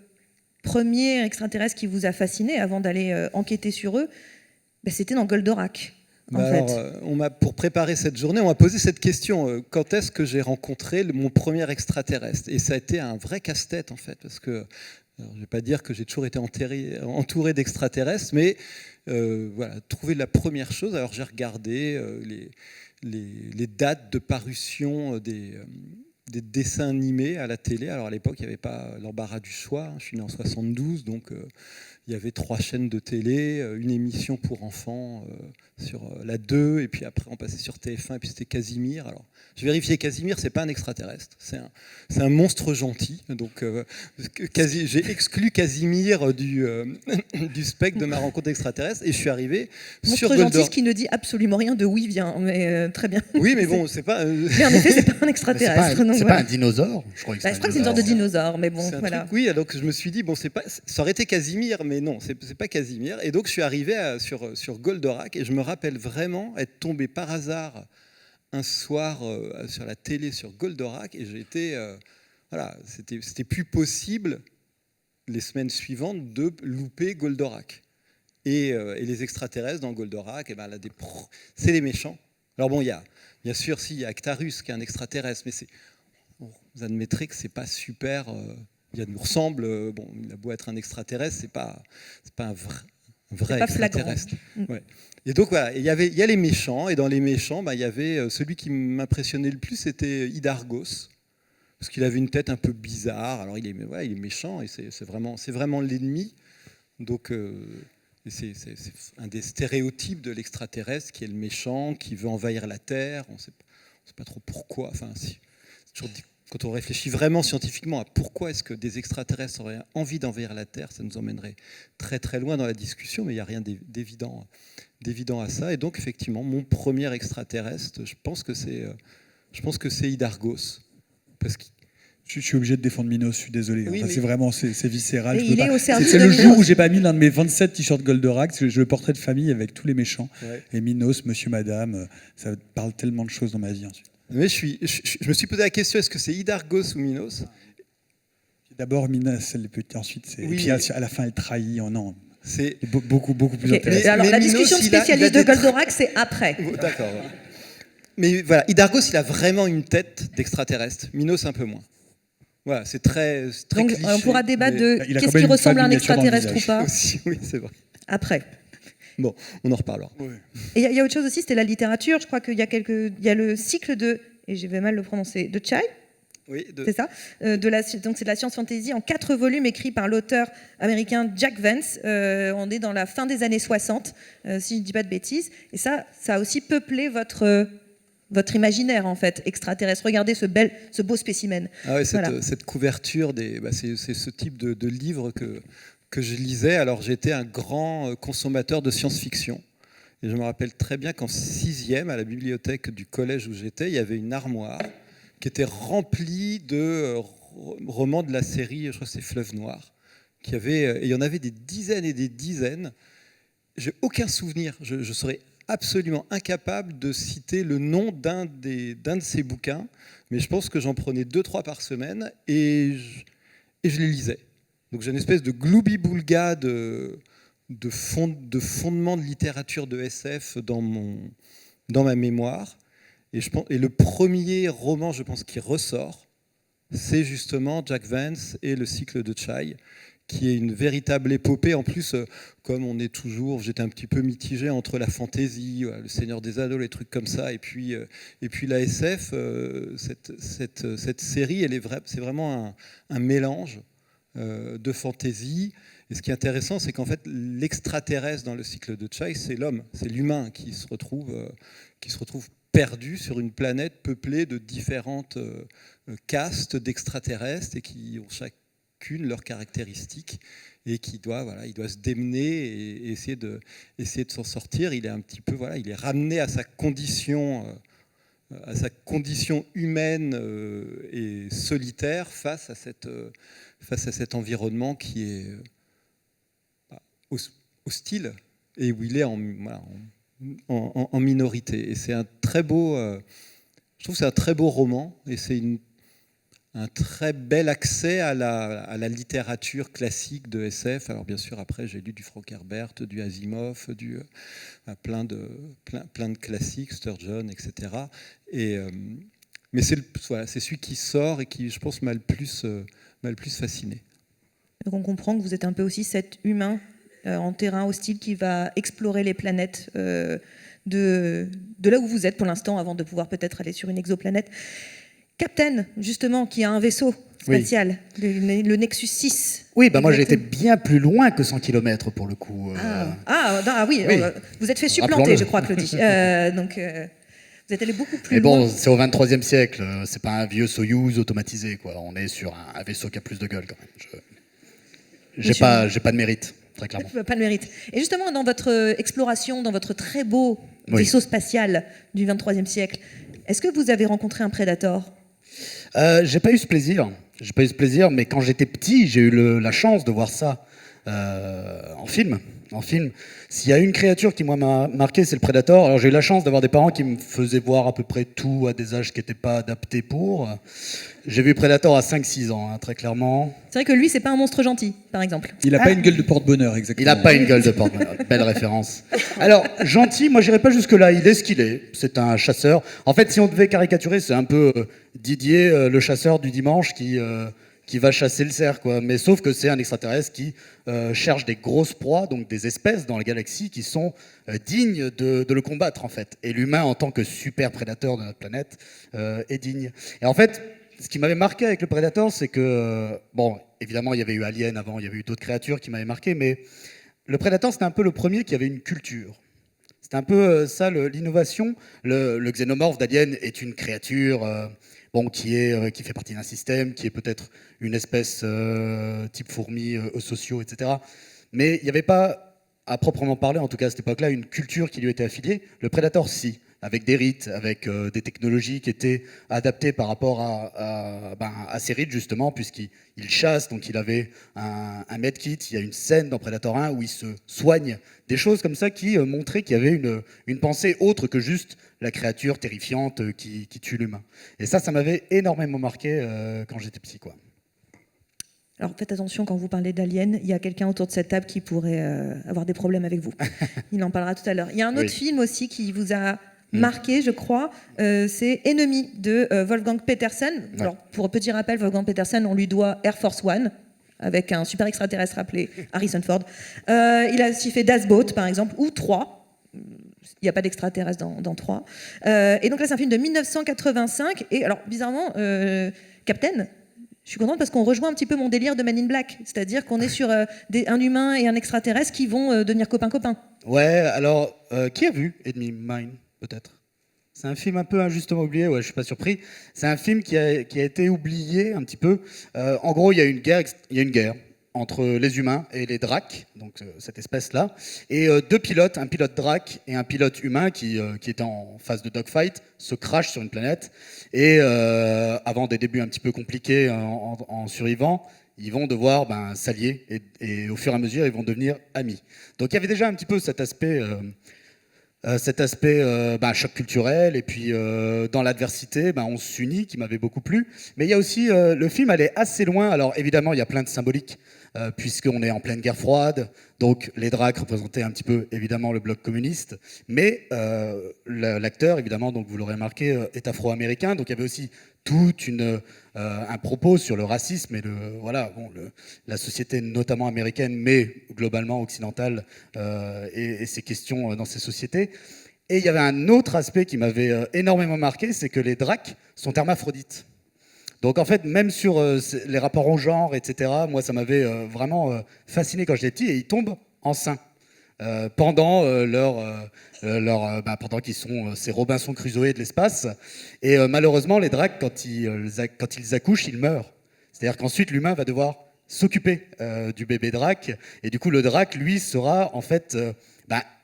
premier extraterrestre qui vous a fasciné avant d'aller enquêter sur eux, c'était dans Goldorak. Pour préparer cette journée, on m'a posé cette question, quand est-ce que j'ai rencontré mon premier extraterrestre ? Et ça a été un vrai casse-tête en fait, parce que alors, je ne vais pas dire que j'ai toujours été entouré d'extraterrestres, mais trouver la première chose. Alors j'ai regardé les dates de parution des dessins animés à la télé. Alors à l'époque, il n'y avait pas l'embarras du choix. Je suis né en 72, donc il il y avait 3 chaînes de télé, une émission pour enfants sur la 2, et puis après on passait sur TF1, et puis c'était Casimir. Alors, j'ai vérifié, Casimir, c'est pas un extraterrestre, c'est un monstre gentil. Donc, j'ai exclu Casimir du spectre de ma rencontre extraterrestre, et je suis arrivé sur Monstre Goldorak. gentil, ce qui ne dit absolument rien de où il vient, mais très bien. Oui, mais bon, c'est pas. Mais en effet, c'est pas un extraterrestre. C'est pas un dinosaure, je crois que Je crois que c'est une sorte de dinosaure, mais bon, voilà. Truc, oui, donc je me suis dit, bon, ça aurait été Casimir, mais non, c'est pas Casimir. Et donc je suis arrivé sur Goldorak, et je me rappelle vraiment être tombé par hasard un soir sur la télé sur Goldorak, et j'ai été. Voilà, c'était plus possible les semaines suivantes de louper Goldorak. Et les extraterrestres dans Goldorak, et ben, là, c'est les méchants. Alors bon, il y a bien sûr, il y a Actarus qui est un extraterrestre, mais vous admettrez que c'est pas super. Il nous ressemble. Bon, il a beau être un extraterrestre, c'est pas un vrai extraterrestre. Ouais. Et donc voilà, il y a les méchants, et dans les méchants, il y avait celui qui m'impressionnait le plus, c'était Hydargos, parce qu'il avait une tête un peu bizarre. Alors il est méchant, et c'est vraiment l'ennemi. Donc c'est un des stéréotypes de l'extraterrestre qui est le méchant, qui veut envahir la Terre. On ne sait pas trop pourquoi. Enfin, quand on réfléchit vraiment scientifiquement à pourquoi est-ce que des extraterrestres auraient envie d'envahir la Terre, ça nous emmènerait très très loin dans la discussion, mais il n'y a rien d'évident à ça. Et donc effectivement, mon premier extraterrestre, je pense que c'est Hydargos, parce que je suis obligé de défendre Minos, je suis désolé. Oui, c'est vraiment c'est viscéral. C'est le jour où j'ai pas mis l'un de mes 27 t-shirts Goldorak, je le portrait de famille avec tous les méchants. Ouais. Et Minos, Monsieur, Madame, ça parle tellement de choses dans ma vie ensuite. Mais je me suis posé la question, est-ce que c'est Hydargos ou Minos ? D'abord Minos, ensuite c'est... Oui, et puis à la fin elle trahit. Oh non, c'est beaucoup plus intéressant. Alors la discussion spécialiste de Goldorak, c'est après. D'accord. Mais voilà, Hydargos, il a vraiment une tête d'extraterrestre. Minos, un peu moins. Voilà, c'est très donc, cliché. On pourra débattre de qu'est-ce qui ressemble à un extraterrestre ou pas. Aussi, oui, c'est vrai. Après. Bon, on en reparlera. Ouais. Et il y a autre chose aussi, c'était la littérature. Je crois qu'il y a le cycle de, et je vais mal le prononcer, de Chai. Oui, c'est ça. Donc c'est de la science fantasy en 4 volumes écrits par l'auteur américain Jack Vance. On est dans la fin des années 60, si je ne dis pas de bêtises. Et ça a aussi peuplé votre imaginaire, en fait, extraterrestre. Regardez ce beau spécimen. Ah ouais, cette couverture, c'est ce type de livre que je lisais. Alors, j'étais un grand consommateur de science-fiction. Et je me rappelle très bien qu'en 6e, à la bibliothèque du collège où j'étais, il y avait une armoire qui était remplie de romans de la série, je crois que c'est Fleuve Noir. Et il y en avait des dizaines et des dizaines. J'ai aucun souvenir. Je serais absolument incapable de citer le nom d'un de ces bouquins, mais je pense que j'en prenais 2-3 par semaine et je les lisais. Donc j'ai une espèce de gloubi-boulga de fondement de littérature de SF dans ma mémoire. Et le premier roman, je pense, qui ressort, c'est justement Jack Vance et le cycle de Chai, qui est une véritable épopée. En plus, comme j'étais un petit peu mitigé entre la fantaisie, le Seigneur des Anneaux, les trucs comme ça, et puis la SF, cette série, c'est vraiment un mélange de fantaisie. Et ce qui est intéressant, c'est qu'en fait, l'extraterrestre dans le cycle de Chai, c'est l'homme, c'est l'humain qui se retrouve perdu sur une planète peuplée de différentes castes d'extraterrestres et qui ont chacune leurs caractéristiques et qui il doit se démener et essayer de s'en sortir. Il est un petit peu, il est ramené à sa condition humaine et solitaire face à cet environnement qui est hostile et où il est en minorité. Et c'est un très beau, je trouve que c'est un très beau roman et c'est un très bel accès à la littérature classique de SF. Alors bien sûr, après, j'ai lu du Frank Herbert, du Asimov, plein de classiques, Sturgeon, etc. Mais c'est celui qui sort et qui, je pense, m'a le plus fasciné. Donc on comprend que vous êtes un peu aussi cet humain en terrain hostile qui va explorer les planètes de là où vous êtes pour l'instant, avant de pouvoir peut-être aller sur une exoplanète. Captain, justement, qui a un vaisseau spatial, le Nexus 6. Oui, bah moi j'ai été bien plus loin que 100 km pour le coup. Oui, Oui. Vous êtes fait supplanter, Rappelons-le. je crois, Claudie. Vous êtes allé beaucoup plus Mais loin. bon, c'est au 23e siècle, c'est pas un vieux Soyouz automatisé, quoi. On est sur un vaisseau qui a plus de gueule quand même. J'ai pas de mérite, très clairement. Pas le mérite. Et justement, dans votre exploration, dans votre très beau Oui. vaisseau spatial du 23e siècle, est-ce que vous avez rencontré un prédateur? J'ai pas eu ce plaisir. J'ai pas eu ce plaisir, mais quand j'étais petit, j'ai eu la chance de voir ça en film. S'il y a une créature qui moi m'a marqué, c'est le Predator. Alors j'ai eu la chance d'avoir des parents qui me faisaient voir à peu près tout à des âges qui n'étaient pas adaptés pour. J'ai vu Predator à 5-6 ans, hein, très clairement. C'est vrai que lui, c'est pas un monstre gentil, par exemple. Il n'a pas une gueule de porte-bonheur, exactement. Il n'a pas une gueule de porte-bonheur. Belle référence. Alors, gentil, moi j'irai pas jusque-là. Il est ce qu'il est. C'est un chasseur. En fait, si on devait caricaturer, c'est un peu Didier, le chasseur du dimanche qui va chasser le cerf, quoi. Mais sauf que c'est un extraterrestre qui cherche des grosses proies, donc des espèces dans la galaxie qui sont dignes de le combattre, en fait. Et l'humain, en tant que super prédateur de notre planète, est digne. Et en fait, ce qui m'avait marqué avec le Predator, c'est que, bon, évidemment, il y avait eu Alien avant, il y avait eu d'autres créatures qui m'avaient marqué, mais le Predator, c'était un peu le premier qui avait une culture. C'était un peu ça, l'innovation. Le xénomorphe d'Alien est une créature qui fait partie d'un système, qui est peut-être une espèce type fourmi, sociaux, etc. Mais il n'y avait pas, à proprement parler, en tout cas à cette époque-là, une culture qui lui était affiliée. Le Predator, si, avec des rites, avec des technologies qui étaient adaptées par rapport à ces rites, justement, puisqu'il chasse, donc il avait un medkit. Il y a une scène dans Predator 1 où il se soigne, des choses comme ça qui montraient qu'il y avait une pensée autre que juste la créature terrifiante qui tue l'humain. Et ça m'avait énormément marqué quand j'étais petit, quoi. Alors faites attention quand vous parlez d'Alien, il y a quelqu'un autour de cette table qui pourrait avoir des problèmes avec vous. Il en parlera tout à l'heure. Il y a un autre film aussi qui vous a marqué, je crois, c'est Ennemi de Wolfgang Petersen. Ouais. Alors pour petit rappel, Wolfgang Petersen, on lui doit Air Force One, avec un super extraterrestre appelé Harrison Ford. Il a aussi fait Das Boot, par exemple, ou 3. Il n'y a pas d'extraterrestre dans 3. Et donc là, c'est un film de 1985. Et alors, bizarrement, Captain, je suis contente parce qu'on rejoint un petit peu mon délire de Man in Black. C'est-à-dire qu'on est sur un humain et un extraterrestre qui vont devenir copains-copains. Ouais, alors, qui a vu Enemy Mine, peut-être? C'est un film un peu injustement oublié, ouais, je suis pas surpris. C'est un film qui a été oublié un petit peu. En gros, il y a une guerre entre les humains et les Dracs, donc cette espèce-là, et deux pilotes, un pilote Drac et un pilote humain qui étaient en phase de dogfight, se crashent sur une planète, et avant des débuts un petit peu compliqués en survivant, ils vont devoir s'allier, et au fur et à mesure, ils vont devenir amis. Donc il y avait déjà un petit peu cet aspect choc culturel, et puis dans l'adversité, on s'unit, qui m'avait beaucoup plu. Mais il y a aussi, le film allait assez loin. Alors évidemment, il y a plein de symboliques, puisqu'on est en pleine guerre froide, donc les Dracs représentaient un petit peu évidemment le bloc communiste, mais l'acteur, évidemment, donc vous l'aurez remarqué, est afro-américain, donc il y avait aussi tout un propos sur le racisme et la société notamment américaine, mais globalement occidentale, et ces questions dans ces sociétés. Et il y avait un autre aspect qui m'avait énormément marqué, c'est que les Dracs sont hermaphrodites. Donc en fait, même sur les rapports au genre, etc., moi ça m'avait vraiment fasciné quand j'étais petit, et ils tombent enceints pendant pendant qu'ils sont ces Robinson Crusoe de l'espace. Et malheureusement, les Dracs, quand ils accouchent, ils meurent. C'est-à-dire qu'ensuite l'humain va devoir s'occuper du bébé Drac, et du coup le Drac, lui, sera en fait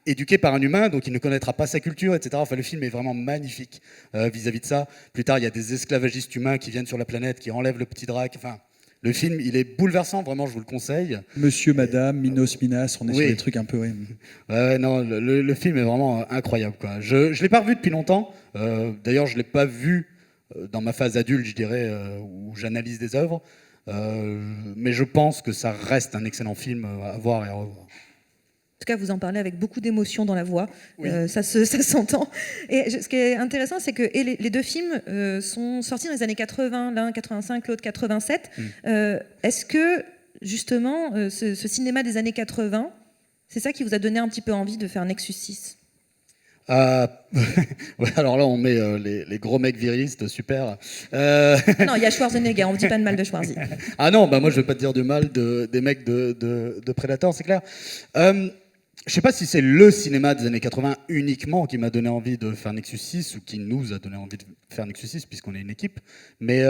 éduqué par un humain, donc il ne connaîtra pas sa culture, etc. Enfin, le film est vraiment magnifique vis-à-vis de ça. Plus tard, il y a des esclavagistes humains qui viennent sur la planète, qui enlèvent le petit Drac. Enfin, le film, il est bouleversant, vraiment, je vous le conseille. Monsieur, madame, Minos, Minas, on est sur des trucs un peu... Oui. Non, le film est vraiment incroyable, quoi. Je ne l'ai pas revu depuis longtemps. D'ailleurs, je ne l'ai pas vu dans ma phase adulte, je dirais, où j'analyse des œuvres. Mais je pense que ça reste un excellent film à voir et à revoir. En tout cas, vous en parlez avec beaucoup d'émotion dans la voix. Oui. Ça s'entend. Et ce qui est intéressant, c'est que les deux films sont sortis dans les années 80, l'un 85, l'autre 87. Est-ce que, justement, ce cinéma des années 80, c'est ça qui vous a donné un petit peu envie de faire Nexus 6 ? Ouais, alors là, on met les gros mecs virilistes, super. Non, il y a Schwarzenegger, on ne dit pas de mal de Schwarzenegger. Ah non, bah moi je vais pas te dire du mal des mecs de Predator, c'est clair. Je sais pas si c'est le cinéma des années 80 uniquement qui m'a donné envie de faire Nexus 6 ou qui nous a donné envie de faire Nexus 6 puisqu'on est une équipe. Mais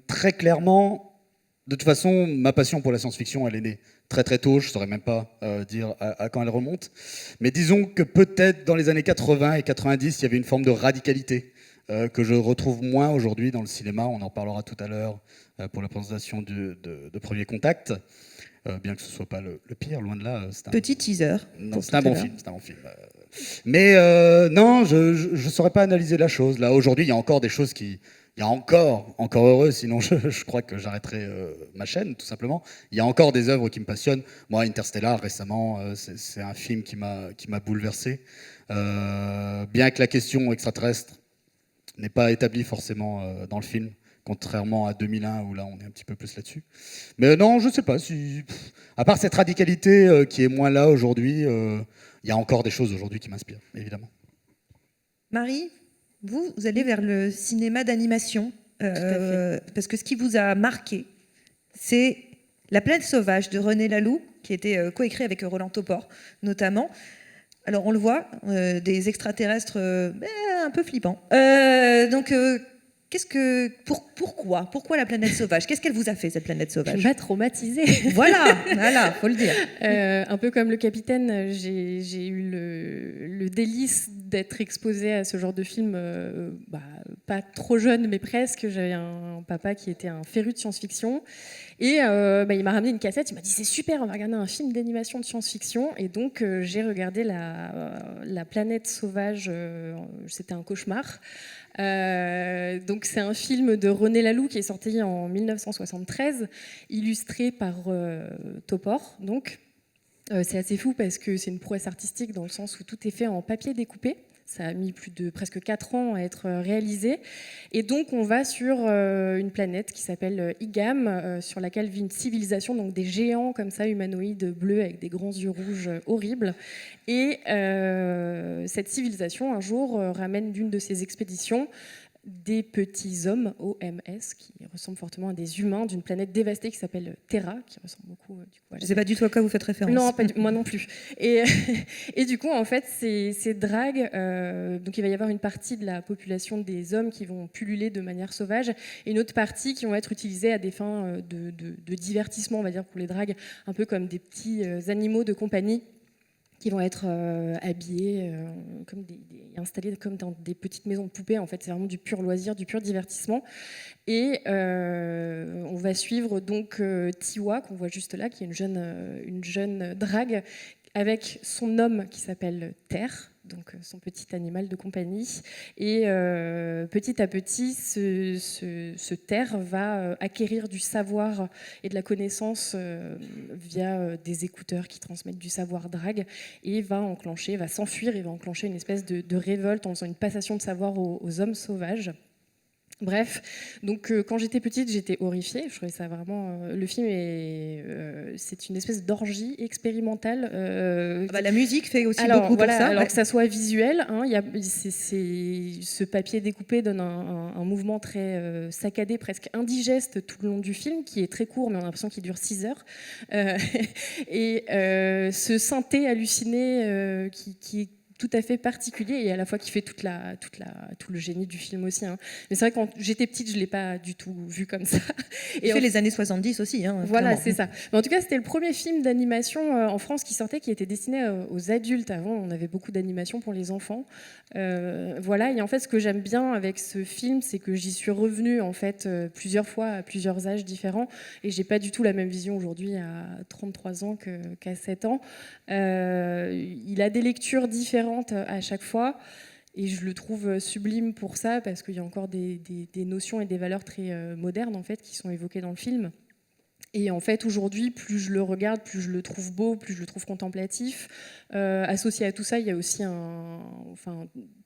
très clairement, de toute façon, ma passion pour la science-fiction, elle est née très très tôt. Je saurais même pas dire à quand elle remonte. Mais disons que peut-être dans les années 80 et 90, il y avait une forme de radicalité que je retrouve moins aujourd'hui dans le cinéma. On en parlera tout à l'heure pour la présentation de Premier Contact. Bien que ce soit pas le pire, loin de là. Petit teaser. Non, c'est un bon film. Mais non, je ne saurais pas analyser la chose. Là, aujourd'hui, il y a encore des choses qui... Il y a encore heureux, sinon je crois que j'arrêterai ma chaîne, tout simplement. Il y a encore des œuvres qui me passionnent. Moi, Interstellar, récemment, c'est un film qui m'a bouleversé. Bien que la question extraterrestre n'est pas établie forcément dans le film, contrairement à 2001 où là on est un petit peu plus là-dessus. Mais non, je sais pas si, à part cette radicalité qui est moins là aujourd'hui, il y a encore des choses aujourd'hui qui m'inspirent, évidemment. Marie, vous allez vers le cinéma d'animation parce que ce qui vous a marqué, c'est La planète sauvage de René Laloux, qui était coécrit avec Roland Topor notamment. Alors on le voit, des extraterrestres un peu flippants. Donc pourquoi la planète sauvage? Qu'est-ce qu'elle vous a fait, cette planète sauvage? Elle m'a traumatisée. Voilà, faut le dire. Un peu comme le capitaine, j'ai eu le délice d'être exposée à ce genre de film, pas trop jeune, mais presque. J'avais un papa qui était un féru de science-fiction. Et il m'a ramené une cassette, il m'a dit c'est super, on va regarder un film d'animation de science-fiction. Et donc j'ai regardé la planète sauvage, c'était un cauchemar. Donc c'est un film de René Laloux qui est sorti en 1973, illustré par Topor. Donc c'est assez fou parce que c'est une prouesse artistique dans le sens où tout est fait en papier découpé. Ça a mis plus de presque 4 ans à être réalisé. Et donc, on va sur une planète qui s'appelle Igam, sur laquelle vit une civilisation, donc des géants comme ça, humanoïdes bleus avec des grands yeux rouges horribles. Et cette civilisation, un jour, ramène d'une de ses expéditions des petits hommes, OMS, qui ressemblent fortement à des humains d'une planète dévastée qui s'appelle Terra, qui ressemble beaucoup... du coup, je ne sais pas du tout à quoi vous faites référence. Non, moi non plus. Et du coup, en fait, ces dragues, donc il va y avoir une partie de la population des hommes qui vont pulluler de manière sauvage, et une autre partie qui vont être utilisées à des fins de divertissement, on va dire, pour les dragues, un peu comme des petits animaux de compagnie, qui vont être habillés, installés comme dans des petites maisons de poupées. En fait, c'est vraiment du pur loisir, du pur divertissement. Et on va suivre donc Tiwa, qu'on voit juste là, qui est une jeune drague, avec son homme qui s'appelle Terre, donc son petit animal de compagnie. Et petit à petit, ce Terre va acquérir du savoir et de la connaissance via des écouteurs qui transmettent du savoir drague, et va s'enfuir et va enclencher une espèce de révolte en faisant une passation de savoir aux hommes sauvages. Bref, donc quand j'étais petite, j'étais horrifiée. Je trouvais ça vraiment... le film c'est une espèce d'orgie expérimentale. La musique fait aussi beaucoup pour ça. Alors que ça soit visuel, hein, ce papier découpé donne un mouvement très saccadé, presque indigeste tout le long du film, qui est très court, mais on a l'impression qu'il dure 6 heures. Et ce synthé halluciné qui est tout à fait particulier, et à la fois qui fait tout le génie du film aussi. Hein. Mais c'est vrai que quand j'étais petite, je ne l'ai pas du tout vu comme ça. Il fait les années 70 aussi. Hein, voilà, c'est ça. Mais en tout cas, c'était le premier film d'animation en France qui sortait, qui était destiné aux adultes. Avant, on avait beaucoup d'animation pour les enfants. Voilà, et en fait, ce que j'aime bien avec ce film, c'est que j'y suis revenue en fait, plusieurs fois, à plusieurs âges différents, et je n'ai pas du tout la même vision aujourd'hui à 33 ans qu'à 7 ans. Il a des lectures différentes à chaque fois, et je le trouve sublime pour ça, parce qu'il y a encore des notions et des valeurs très modernes en fait qui sont évoquées dans le film. Et en fait, aujourd'hui, plus je le regarde, plus je le trouve beau, plus je le trouve contemplatif. Associé à tout ça, il y a aussi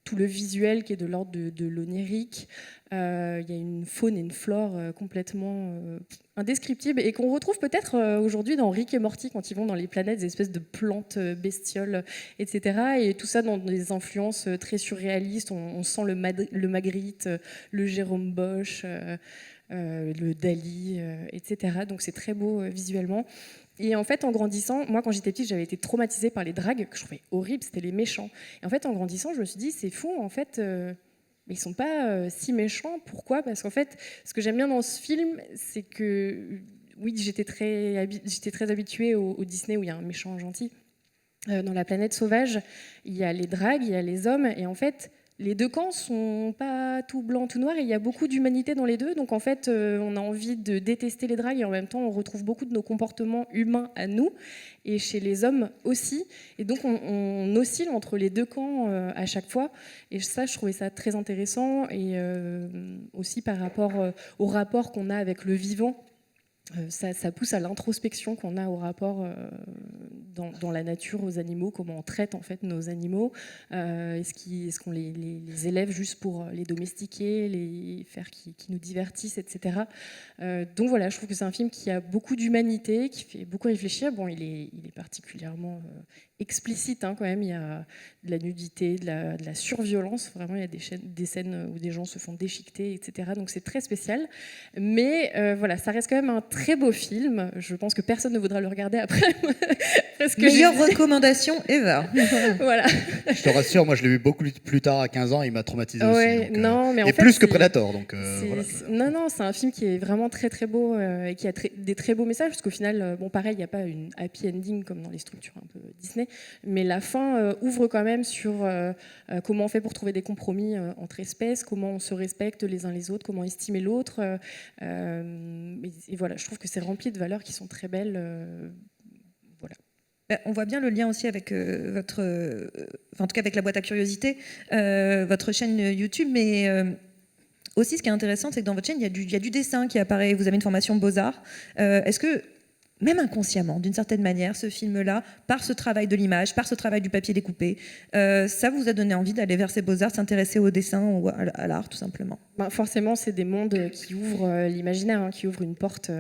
tout le visuel qui est de l'ordre de l'onirique. Il y a une faune et une flore complètement indescriptibles et qu'on retrouve peut-être aujourd'hui dans Rick et Morty quand ils vont dans les planètes, des espèces de plantes bestioles, etc. Et tout ça dans des influences très surréalistes. On sent le Magritte, le Jérôme Bosch, le Dali, etc. Donc c'est très beau visuellement. Et en fait, en grandissant, moi quand j'étais petite, j'avais été traumatisée par les dragues, que je trouvais horribles, c'était les méchants. Et en fait, en grandissant, je me suis dit, c'est fou, en fait, mais ils sont pas si méchants. Pourquoi ? Parce qu'en fait, ce que j'aime bien dans ce film, c'est que, oui, j'étais très habituée au Disney où il y a un méchant gentil. Dans La Planète Sauvage, il y a les dragues, il y a les hommes, et en fait, les deux camps sont pas tout blanc, tout noir, et il y a beaucoup d'humanité dans les deux. Donc en fait, on a envie de détester les dragues et en même temps, on retrouve beaucoup de nos comportements humains à nous et chez les hommes aussi. Et donc on oscille entre les deux camps à chaque fois. Et ça, je trouvais ça très intéressant et aussi par rapport au rapport qu'on a avec le vivant. Ça pousse à l'introspection qu'on a au rapport dans la nature aux animaux, comment on traite en fait nos animaux, est-ce qu'on les élève juste pour les domestiquer, les faire qui nous divertissent, etc. Donc voilà, je trouve que c'est un film qui a beaucoup d'humanité, qui fait beaucoup réfléchir. Bon, il est particulièrement explicite quand même, il y a de la nudité, de la surviolence, vraiment il y a des scènes où des gens se font déchiqueter, etc. Donc c'est très spécial, mais voilà, ça reste quand même un très beau film. Je pense que personne ne voudra le regarder après. Meilleure recommandation ever. Voilà. Je te rassure, moi je l'ai vu beaucoup plus tard, à 15 ans, il m'a traumatisé ouais, aussi. Donc, non, mais en et fait, plus que Predator. Donc, voilà. Non, c'est un film qui est vraiment très très beau et qui a des très beaux messages, parce qu'au final, bon pareil, il n'y a pas une happy ending comme dans les structures un peu Disney, mais la fin ouvre quand même sur comment on fait pour trouver des compromis entre espèces, comment on se respecte les uns les autres, comment estimer l'autre. Et voilà, je trouve que c'est rempli de valeurs qui sont très belles. Voilà. On voit bien le lien aussi avec en tout cas avec la boîte à curiosité, votre chaîne YouTube, mais aussi ce qui est intéressant, c'est que dans votre chaîne, il y a du dessin qui apparaît. Vous avez une formation Beaux-Arts. Est-ce que même inconsciemment, d'une certaine manière, ce film-là, par ce travail de l'image, par ce travail du papier découpé, ça vous a donné envie d'aller vers ces beaux-arts, s'intéresser au dessin ou à l'art, tout simplement? Forcément, c'est des mondes qui ouvrent l'imaginaire, qui ouvrent une porte.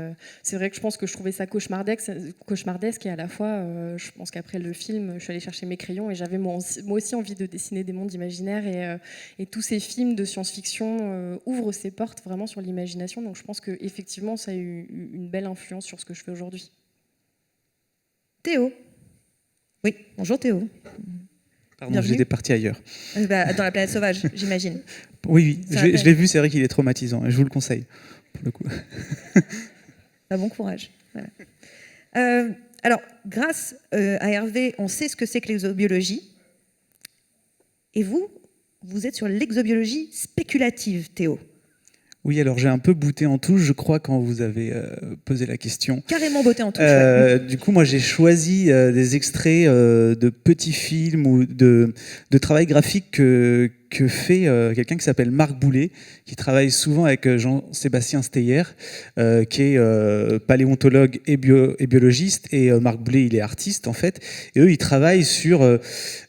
C'est vrai que je pense que je trouvais ça cauchemardesque et à la fois, je pense qu'après le film, je suis allée chercher mes crayons et j'avais moi aussi envie de dessiner des mondes imaginaires et tous ces films de science-fiction ouvrent ces portes vraiment sur l'imagination. Donc je pense qu'effectivement, ça a eu une belle influence sur ce que je fais aujourd'hui. Théo. Oui, bonjour Théo. Pardon, j'étais parti ailleurs. Dans La Planète Sauvage, j'imagine. Oui, je l'ai vu, c'est vrai qu'il est traumatisant, et je vous le conseille, pour le coup. Bon courage. Voilà. Alors, grâce à Hervé, on sait ce que c'est que l'exobiologie. Et vous êtes sur l'exobiologie spéculative, Théo. Oui, alors j'ai un peu botté en touche, je crois, quand vous avez posé la question. Carrément botté en touche. Ouais. Du coup, moi, j'ai choisi des extraits de petits films ou de travail graphique que fait quelqu'un qui s'appelle Marc Boulet, qui travaille souvent avec Jean-Sébastien Steyer, qui est paléontologue et biologiste. Et Marc Boulet, il est artiste, en fait. Et eux, ils travaillent sur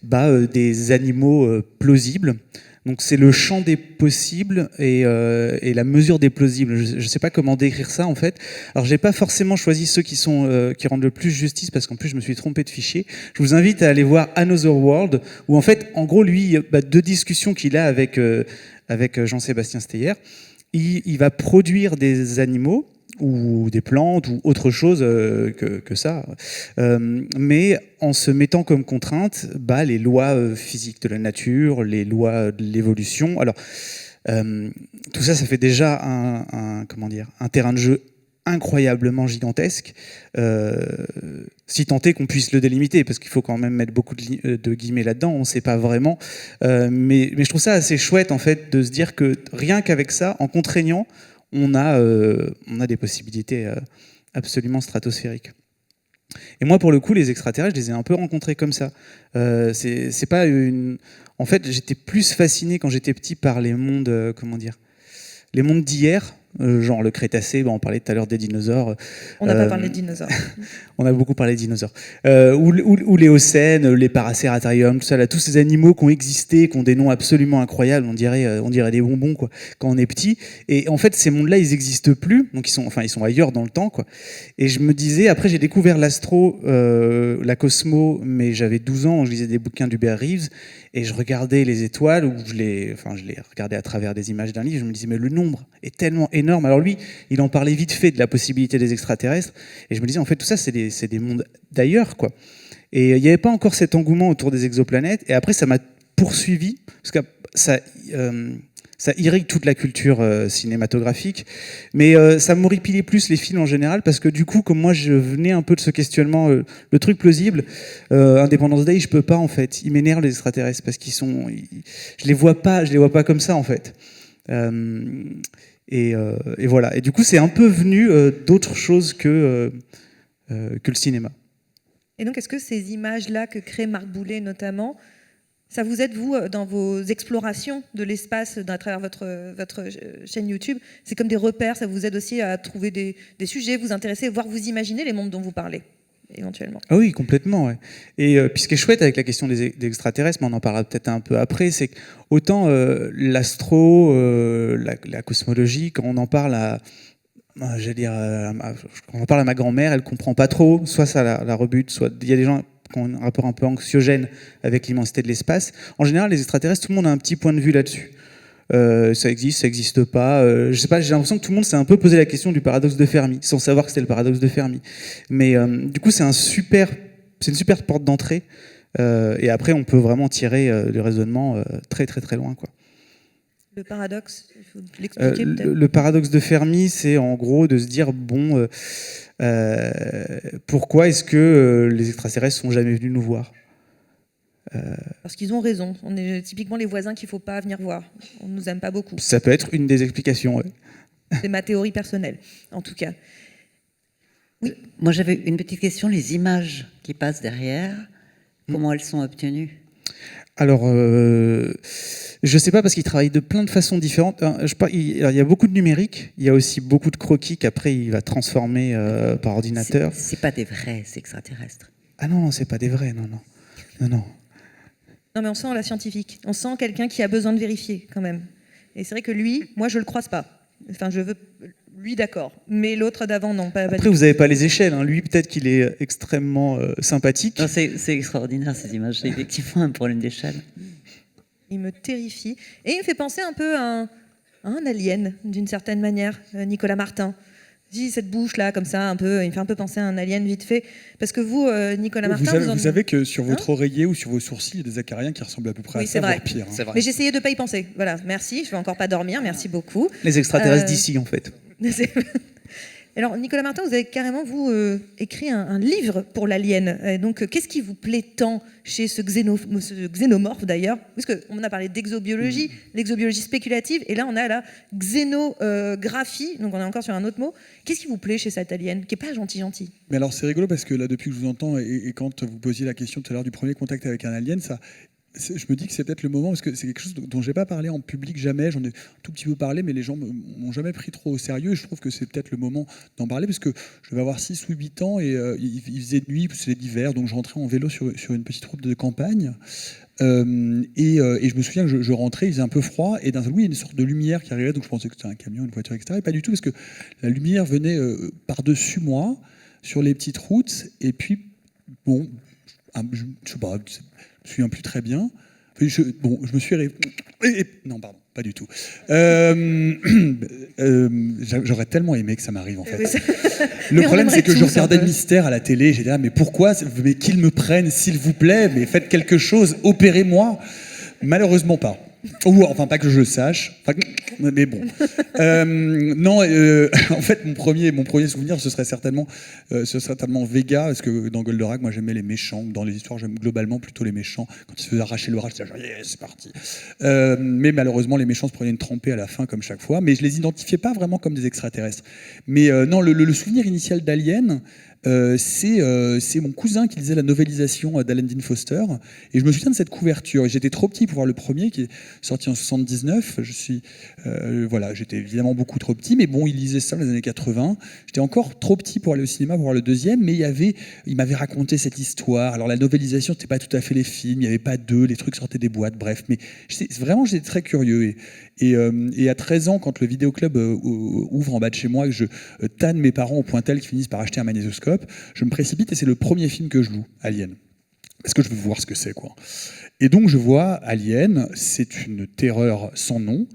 des animaux plausibles. Donc c'est le champ des possibles et la mesure des plausibles. Je ne sais pas comment décrire ça en fait. Alors j'ai pas forcément choisi ceux qui rendent le plus justice parce qu'en plus je me suis trompé de fichier. Je vous invite à aller voir Another World où en fait en gros lui deux discussions qu'il a avec Jean-Sébastien Steyer. Il va produire des animaux ou des plantes ou autre chose que ça, mais en se mettant comme contrainte les lois physiques de la nature, les lois de l'évolution. Alors tout ça fait déjà un terrain de jeu incroyablement gigantesque, si tant est qu'on puisse le délimiter, parce qu'il faut quand même mettre beaucoup de guillemets là-dedans, on ne sait pas vraiment, mais je trouve ça assez chouette en fait de se dire que rien qu'avec ça, en contraignant, on a des possibilités absolument stratosphériques. Et moi, pour le coup, les extraterrestres, je les ai un peu rencontrés comme ça. C'est pas une... En fait, j'étais plus fasciné quand j'étais petit par les mondes, les mondes d'hier, genre le Crétacé, on parlait tout à l'heure des dinosaures. On n'a pas parlé de dinosaures. On a beaucoup parlé de dinosaures. Ou l'Éocène, les Paraceratherium, tout ça, là, tous ces animaux qui ont existé, qui ont des noms absolument incroyables, on dirait des bonbons quoi, quand on est petit. Et en fait, ces mondes-là, ils n'existent plus, donc ils sont ailleurs dans le temps, quoi. Et je me disais, après j'ai découvert l'astro, la cosmo, mais j'avais 12 ans, je lisais des bouquins d'Hubert Reeves, et je regardais les étoiles, ou je les regardais à travers des images d'un livre, je me disais, mais le nombre est tellement énorme. Alors lui, il en parlait vite fait de la possibilité des extraterrestres, et je me disais, en fait, tout ça, c'est des mondes d'ailleurs, quoi. Et il n'y avait pas encore cet engouement autour des exoplanètes, et après, ça m'a poursuivi, parce que ça irrigue toute la culture cinématographique, mais ça m'horripilait plus les films en général, parce que du coup, comme moi je venais un peu de ce questionnement, le truc plausible, Independence Day, je peux pas en fait, ils m'énervent les extraterrestres, parce je les vois pas comme ça en fait. Et voilà, et du coup c'est un peu venu d'autre chose que le cinéma. Et donc est-ce que ces images-là que crée Marc Boulet notamment, ça vous aide, vous, dans vos explorations de l'espace à travers votre chaîne YouTube? C'est comme des repères, ça vous aide aussi à trouver des sujets, vous intéresser, voire vous imaginer les mondes dont vous parlez, éventuellement? Ah oui, complètement. Ouais. Et puis ce qui est chouette avec la question des extraterrestres, mais on en parlera peut-être un peu après, c'est qu'autant l'astro, la cosmologie, quand on en parle quand on parle à ma grand-mère, elle comprend pas trop, soit ça la rebute, soit il y a des gens qui ont un rapport un peu anxiogène avec l'immensité de l'espace. En général, les extraterrestres, tout le monde a un petit point de vue là-dessus. Ça existe pas. Je sais pas, j'ai l'impression que tout le monde s'est un peu posé la question du paradoxe de Fermi, sans savoir que c'était le paradoxe de Fermi. Mais du coup, c'est une super porte d'entrée. Et après, on peut vraiment tirer le raisonnement très très très loin, quoi. Le paradoxe, il faut l'expliquer peut-être. Le paradoxe de Fermi, c'est en gros de se dire, bon, pourquoi est-ce que les extraterrestres sont jamais venus nous voir ? Parce qu'ils ont raison. On est typiquement les voisins qu'il ne faut pas venir voir. On ne nous aime pas beaucoup. Ça peut être une des explications, ouais. C'est ma théorie personnelle, en tout cas. Oui. Moi, j'avais une petite question. Les images qui passent derrière, comment elles sont obtenues ? Alors, je sais pas, parce qu'il travaille de plein de façons différentes. Il y a beaucoup de numérique, il y a aussi beaucoup de croquis qu'après il va transformer par ordinateur. C'est pas des vrais extraterrestres. Ah non, c'est pas des vrais, non. Non, mais on sent la scientifique. On sent quelqu'un qui a besoin de vérifier, quand même. Et c'est vrai que lui, moi, je le croise pas. Enfin, je veux... Lui, d'accord. Mais l'autre d'avant, non. Pas Après, vous n'avez pas les échelles. Hein. Lui, peut-être qu'il est extrêmement sympathique. Non, c'est extraordinaire, ces images. C'est effectivement un problème d'échelle. Il me terrifie. Et il me fait penser un peu à un alien, d'une certaine manière, Nicolas Martin. Cette bouche-là, comme ça, un peu, il me fait un peu penser à un alien vite fait. Parce que vous, Nicolas Martin... Vous savez que sur votre oreiller ou sur vos sourcils, il y a des acariens qui ressemblent à peu près à ça, voire pire. Hein. Mais j'essayais de ne pas y penser. Voilà, merci. Je ne vais encore pas dormir. Merci beaucoup. Les extraterrestres d'ici, en fait. Alors, Nicolas Martin, vous avez carrément, vous, écrit un livre pour l'alien. Donc, qu'est-ce qui vous plaît tant chez ce xénomorphe, d'ailleurs? Parce qu'on a parlé d'exobiologie, l'exobiologie spéculative, et là, on a la xénographie, donc on est encore sur un autre mot. Qu'est-ce qui vous plaît chez cet alien, qui n'est pas gentil? Mais alors, c'est rigolo, parce que là, depuis que je vous entends, et quand vous posiez la question tout à l'heure du premier contact avec un alien, je me dis que c'est peut-être le moment, parce que c'est quelque chose dont je n'ai pas parlé en public jamais, j'en ai un tout petit peu parlé, mais les gens m'ont jamais pris trop au sérieux, et je trouve que c'est peut-être le moment d'en parler, parce que je vais avoir 6 ou 8 ans, et il faisait nuit, c'était l'hiver, donc je rentrais en vélo sur une petite route de campagne, et je me souviens que je rentrais, il faisait un peu froid, et d'un seul coup, il y a une sorte de lumière qui arrivait, donc je pensais que c'était un camion, une voiture, etc., et pas du tout, parce que la lumière venait par-dessus moi, sur les petites routes, et puis, bon, je sais pas... Je me souviens plus très bien. Je me suis... Non, pardon, pas du tout. J'aurais tellement aimé que ça m'arrive, en fait. Le problème, c'est que je regardais le mystère à la télé. J'étais là, mais pourquoi? Mais qu'ils me prennent, s'il vous plaît. Mais faites quelque chose, opérez-moi. Malheureusement pas. Ou enfin, pas que je le sache. Enfin, mais bon. Non, en fait, mon premier souvenir, ce serait certainement Vega, parce que dans Goldorak, moi, j'aimais les méchants. Dans les histoires, j'aime globalement plutôt les méchants. Quand ils se faisaient arracher le bras, j'étais genre, yeah, c'est parti. Mais malheureusement, les méchants se prenaient une trempée à la fin, comme chaque fois. Mais je les identifiais pas vraiment comme des extraterrestres. Mais non, le souvenir initial d'Alien, c'est mon cousin qui lisait la novélisation d'Alan Dean Foster. Et je me souviens de cette couverture. J'étais trop petit pour voir le premier, qui est sorti en 79. J'étais évidemment beaucoup trop petit, mais bon, il lisait ça dans les années 80. J'étais encore trop petit pour aller au cinéma pour voir le deuxième, mais il m'avait raconté cette histoire. Alors la novélisation, c'était pas tout à fait les films, il n'y avait pas d'eux, les trucs sortaient des boîtes, bref. Mais j'étais très curieux. Et à 13 ans, quand le vidéoclub ouvre en bas de chez moi, que je tanne mes parents au point tel qu'ils finissent par acheter un magnétoscope, je me précipite et c'est le premier film que je loue, Alien. Parce que je veux voir ce que c'est, quoi. Et donc je vois Alien, c'est une terreur sans nom,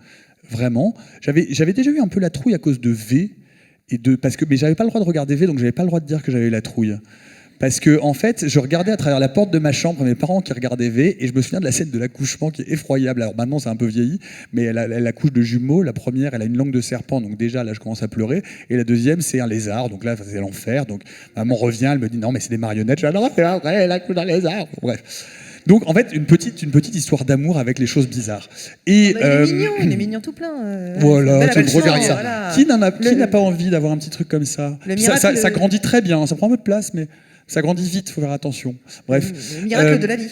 vraiment. J'avais déjà eu un peu la trouille à cause de V, mais j'avais pas le droit de regarder V, donc j'avais pas le droit de dire que j'avais eu la trouille. Parce que, en fait, je regardais à travers la porte de ma chambre mes parents qui regardaient V, et je me souviens de la scène de l'accouchement qui est effroyable. Alors maintenant, c'est un peu vieilli, mais elle accouche de jumeaux. La première, elle a une langue de serpent, donc déjà, là, je commence à pleurer. Et la deuxième, c'est un lézard, donc là, c'est l'enfer. Donc maman revient, elle me dit non, mais c'est des marionnettes. Je dis non, c'est vrai, elle accouche d'un lézard. Bref. Donc, en fait, une petite histoire d'amour avec les choses bizarres. Et, il est mignon tout plein. Voilà, tu me regardes ça. Voilà. Qui n'a pas envie d'avoir un petit truc comme ça? Ça grandit très bien, ça prend un peu de place, mais ça grandit vite, il faut faire attention. Bref. Le miracle de la vie.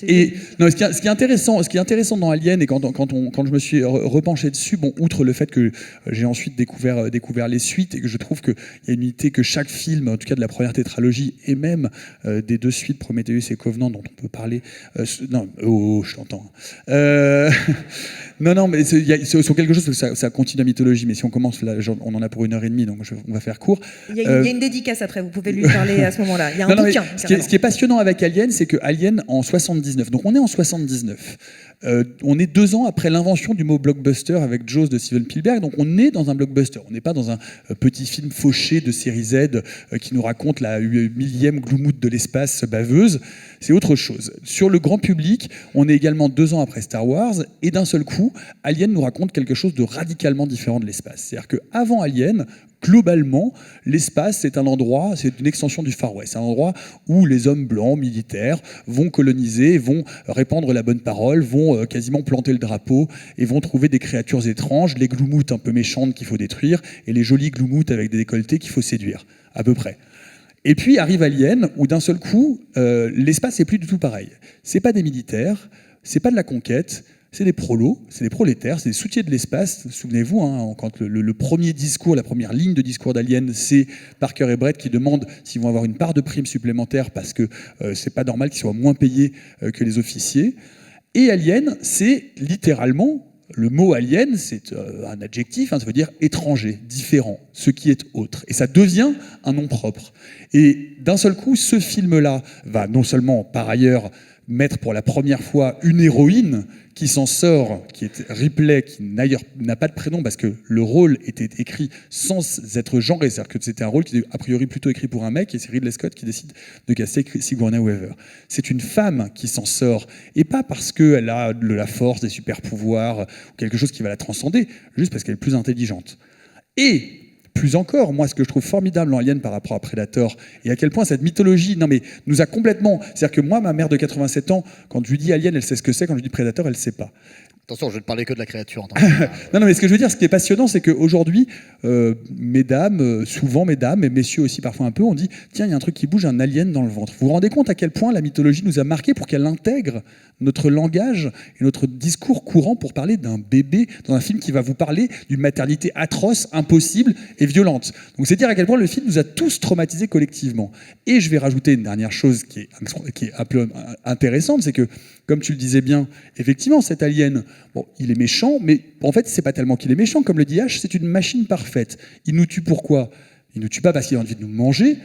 Et non, ce qui est intéressant dans Alien, et quand je me suis repenché dessus, bon, outre le fait que j'ai ensuite découvert les suites, et que je trouve qu'il y a une unité que chaque film, en tout cas de la première tétralogie, et même des deux suites, Prometheus et Covenant, dont on peut parler... je t'entends. Non, mais sur quelque chose, ça continue la mythologie, mais si on commence, là, on en a pour 1h30, donc on va faire court. Il y a une dédicace après, vous pouvez lui parler à ce moment-là. Il y a un bouquin. Ce qui est passionnant avec Alien, c'est que Alien, en 79, donc on est en 79, on est 2 ans après l'invention du mot blockbuster avec Jaws de Steven Spielberg, donc on est dans un blockbuster, on n'est pas dans un petit film fauché de série Z qui nous raconte la millième gloumoute de l'espace baveuse, c'est autre chose. Sur le grand public, on est également 2 ans après Star Wars, et d'un seul coup, Alien nous raconte quelque chose de radicalement différent de l'espace. C'est-à-dire qu'avant Alien, globalement, l'espace, c'est une extension du Far West. C'est un endroit où les hommes blancs, militaires, vont coloniser, vont répandre la bonne parole, vont quasiment planter le drapeau et vont trouver des créatures étranges, les gloumoutes un peu méchantes qu'il faut détruire et les jolies gloumoutes avec des décolletés qu'il faut séduire, à peu près. Et puis arrive Alien, où d'un seul coup, l'espace n'est plus du tout pareil. C'est pas des militaires, c'est pas de la conquête, c'est des prolos, c'est des prolétaires, c'est des soutiers de l'espace. Souvenez-vous, quand le premier discours, la première ligne de discours d'Alien, c'est Parker et Brett qui demandent s'ils vont avoir une part de prime supplémentaire parce que c'est pas normal qu'ils soient moins payés que les officiers. Et Alien, c'est littéralement, le mot alien, c'est un adjectif, ça veut dire étranger, différent, ce qui est autre. Et ça devient un nom propre. Et d'un seul coup, ce film-là va non seulement, par ailleurs, mettre pour la première fois une héroïne qui s'en sort, qui est Ripley, qui d'ailleurs n'a pas de prénom parce que le rôle était écrit sans être genré, c'est-à-dire que c'était un rôle qui était a priori plutôt écrit pour un mec, et c'est Ridley Scott qui décide de caster Sigourney Weaver. C'est une femme qui s'en sort, et pas parce qu'elle a de la force, des super pouvoirs, ou quelque chose qui va la transcender, juste parce qu'elle est plus intelligente. Et plus encore, moi, ce que je trouve formidable en Alien par rapport à Predator, et à quel point cette mythologie nous a complètement... C'est-à-dire que moi, ma mère de 87 ans, quand je lui dis Alien, elle sait ce que c'est, quand je lui dis Predator, elle ne sait pas. Attention, je vais te parler que de la créature. Non, mais ce que je veux dire, ce qui est passionnant, c'est qu'aujourd'hui, mesdames, souvent mesdames, et messieurs aussi parfois un peu, on dit tiens, il y a un truc qui bouge, un alien dans le ventre. Vous vous rendez compte à quel point la mythologie nous a marqués pour qu'elle intègre notre langage et notre discours courant pour parler d'un bébé dans un film qui va vous parler d'une maternité atroce, impossible et violente. Donc c'est dire à quel point le film nous a tous traumatisés collectivement. Et je vais rajouter une dernière chose qui est un peu intéressante, c'est que, comme tu le disais bien, effectivement, cet alien, bon, il est méchant, mais en fait, c'est pas tellement qu'il est méchant, comme le dit H, c'est une machine parfaite. Il nous tue pourquoi ? Il nous tue pas parce qu'il a envie de nous manger,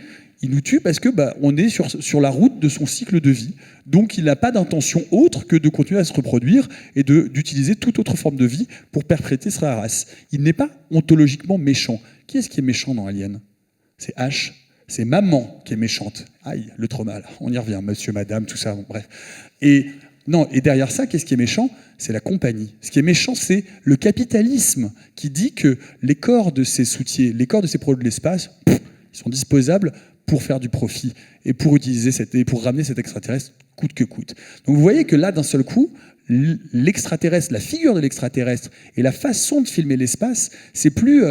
il nous tue parce que on est sur la route de son cycle de vie. Donc il n'a pas d'intention autre que de continuer à se reproduire et d'utiliser toute autre forme de vie pour perpétrer sa race. Il n'est pas ontologiquement méchant. Qui est-ce qui est méchant dans Alien ? C'est H. C'est maman qui est méchante. Aïe, le trauma, là. On y revient, monsieur, madame, tout ça, bon, bref. Et derrière ça, qu'est-ce qui est méchant ? C'est la compagnie. Ce qui est méchant, c'est le capitalisme qui dit que les corps de ces soutiers, les corps de ces produits de l'espace, ils sont disposables pour faire du profit et pour ramener cet extraterrestre coûte que coûte. Donc vous voyez que là, d'un seul coup, l'extraterrestre, la figure de l'extraterrestre et la façon de filmer l'espace, c'est plus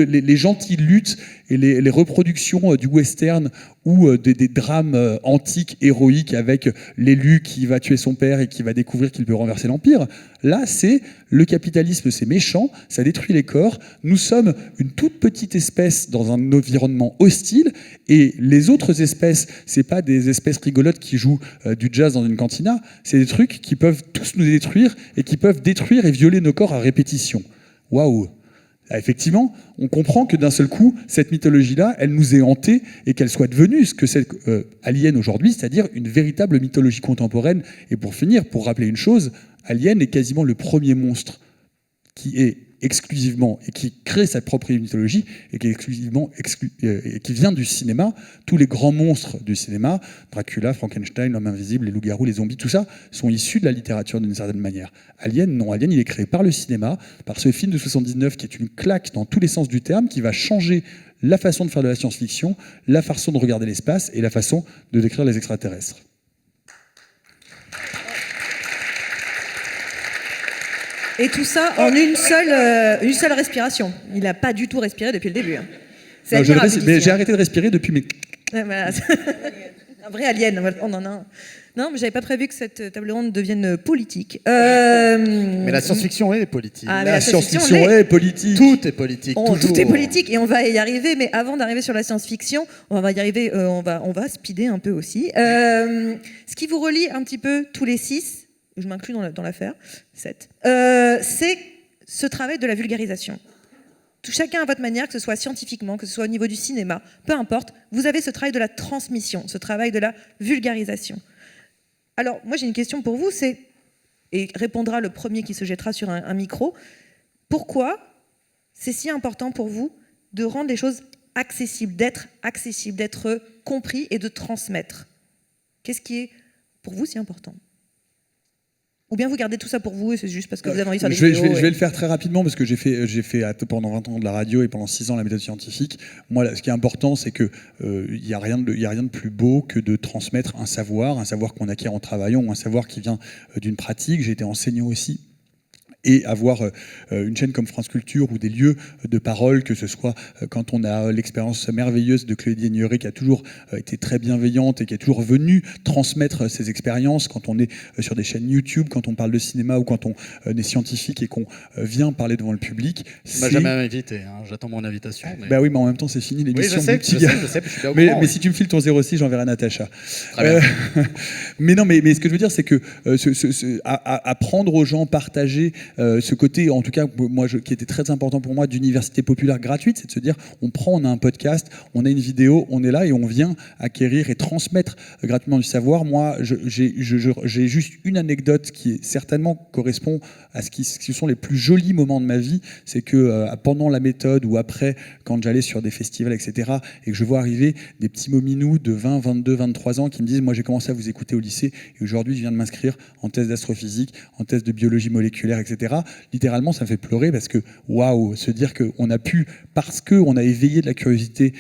les gentilles luttes et les reproductions du western ou des drames antiques héroïques avec l'élu qui va tuer son père et qui va découvrir qu'il peut renverser l'empire. Là, c'est le capitalisme, c'est méchant, ça détruit les corps. Nous sommes une toute petite espèce dans un environnement hostile et les autres espèces, c'est pas des espèces rigolotes qui jouent du jazz dans une cantina, c'est des trucs qui peuvent tous nous détruire et qui peuvent détruire et violer nos corps à répétition. Waouh! Effectivement, on comprend que d'un seul coup, cette mythologie-là, elle nous est hantée et qu'elle soit devenue ce que c'est Alien aujourd'hui, c'est-à-dire une véritable mythologie contemporaine. Et pour finir, pour rappeler une chose, Alien est quasiment le premier monstre qui est exclusivement et qui crée sa propre mythologie et qui est exclusivement et qui vient du cinéma. Tous les grands monstres du cinéma, Dracula, Frankenstein, l'homme invisible, les loups-garous, les zombies, tout ça, sont issus de la littérature d'une certaine manière. Alien, non, Alien, il est créé par le cinéma, par ce film de 79 qui est une claque dans tous les sens du terme, qui va changer la façon de faire de la science-fiction, la façon de regarder l'espace et la façon de décrire les extraterrestres. Et tout ça en une seule respiration. Il n'a pas du tout respiré depuis le début. Hein. Non, j'ai arrêté de respirer depuis mes... Voilà. Un vrai alien. On en a un. Non, mais j'avais pas prévu que cette table ronde devienne politique. Mais la science-fiction est politique. Ah, la science-fiction est politique. Tout est politique. Tout est politique et on va y arriver. Mais avant d'arriver sur la science-fiction, on va y arriver. On va speeder un peu aussi. Ce qui vous relie un petit peu tous les 6. Je m'inclus dans l'affaire, 7, c'est ce travail de la vulgarisation. Chacun à votre manière, que ce soit scientifiquement, que ce soit au niveau du cinéma, peu importe, vous avez ce travail de la transmission, ce travail de la vulgarisation. Alors, moi j'ai une question pour vous, et répondra le premier qui se jettera sur un micro, pourquoi c'est si important pour vous de rendre les choses accessibles, d'être compris et de transmettre? Qu'est-ce qui est pour vous si important? Ou bien vous gardez tout ça pour vous et c'est juste parce que vous avez envie de faire des vidéos. Je vais le faire très rapidement parce que j'ai fait pendant 20 ans de la radio et pendant 6 ans la méthode scientifique. Moi, là, ce qui est important, c'est que il y a rien de plus beau que de transmettre un savoir qu'on acquiert en travaillant ou un savoir qui vient d'une pratique. J'ai été enseignant aussi. Et avoir une chaîne comme France Culture ou des lieux de parole, que ce soit quand on a l'expérience merveilleuse de Claudie Aigneret qui a toujours été très bienveillante et qui est toujours venue transmettre ses expériences, quand on est sur des chaînes YouTube, quand on parle de cinéma ou quand on est scientifique et qu'on vient parler devant le public. Tu m'as jamais invité, hein. J'attends mon invitation. Mais... Bah oui, mais en même temps c'est fini l'émission. Oui, je sais, je suis mais si tu me files ton 06, j'enverrai Natacha. Très bien. Mais non, mais ce que je veux dire, c'est que apprendre aux gens, partager ce côté, en tout cas, qui était très important pour moi, d'université populaire gratuite, c'est de se dire, on a un podcast, on a une vidéo, on est là et on vient acquérir et transmettre gratuitement du savoir. Moi, j'ai juste une anecdote qui certainement correspond à ce qui sont les plus jolis moments de ma vie, c'est que pendant la méthode ou après, quand j'allais sur des festivals, etc., et que je vois arriver des petits mominous de 20, 22, 23 ans qui me disent, moi j'ai commencé à vous écouter au lycée et aujourd'hui je viens de m'inscrire en thèse d'astrophysique, en thèse de biologie moléculaire, etc. Littéralement, ça me fait pleurer parce que, waouh, se dire qu'on a pu, parce qu'on a éveillé de la curiosité,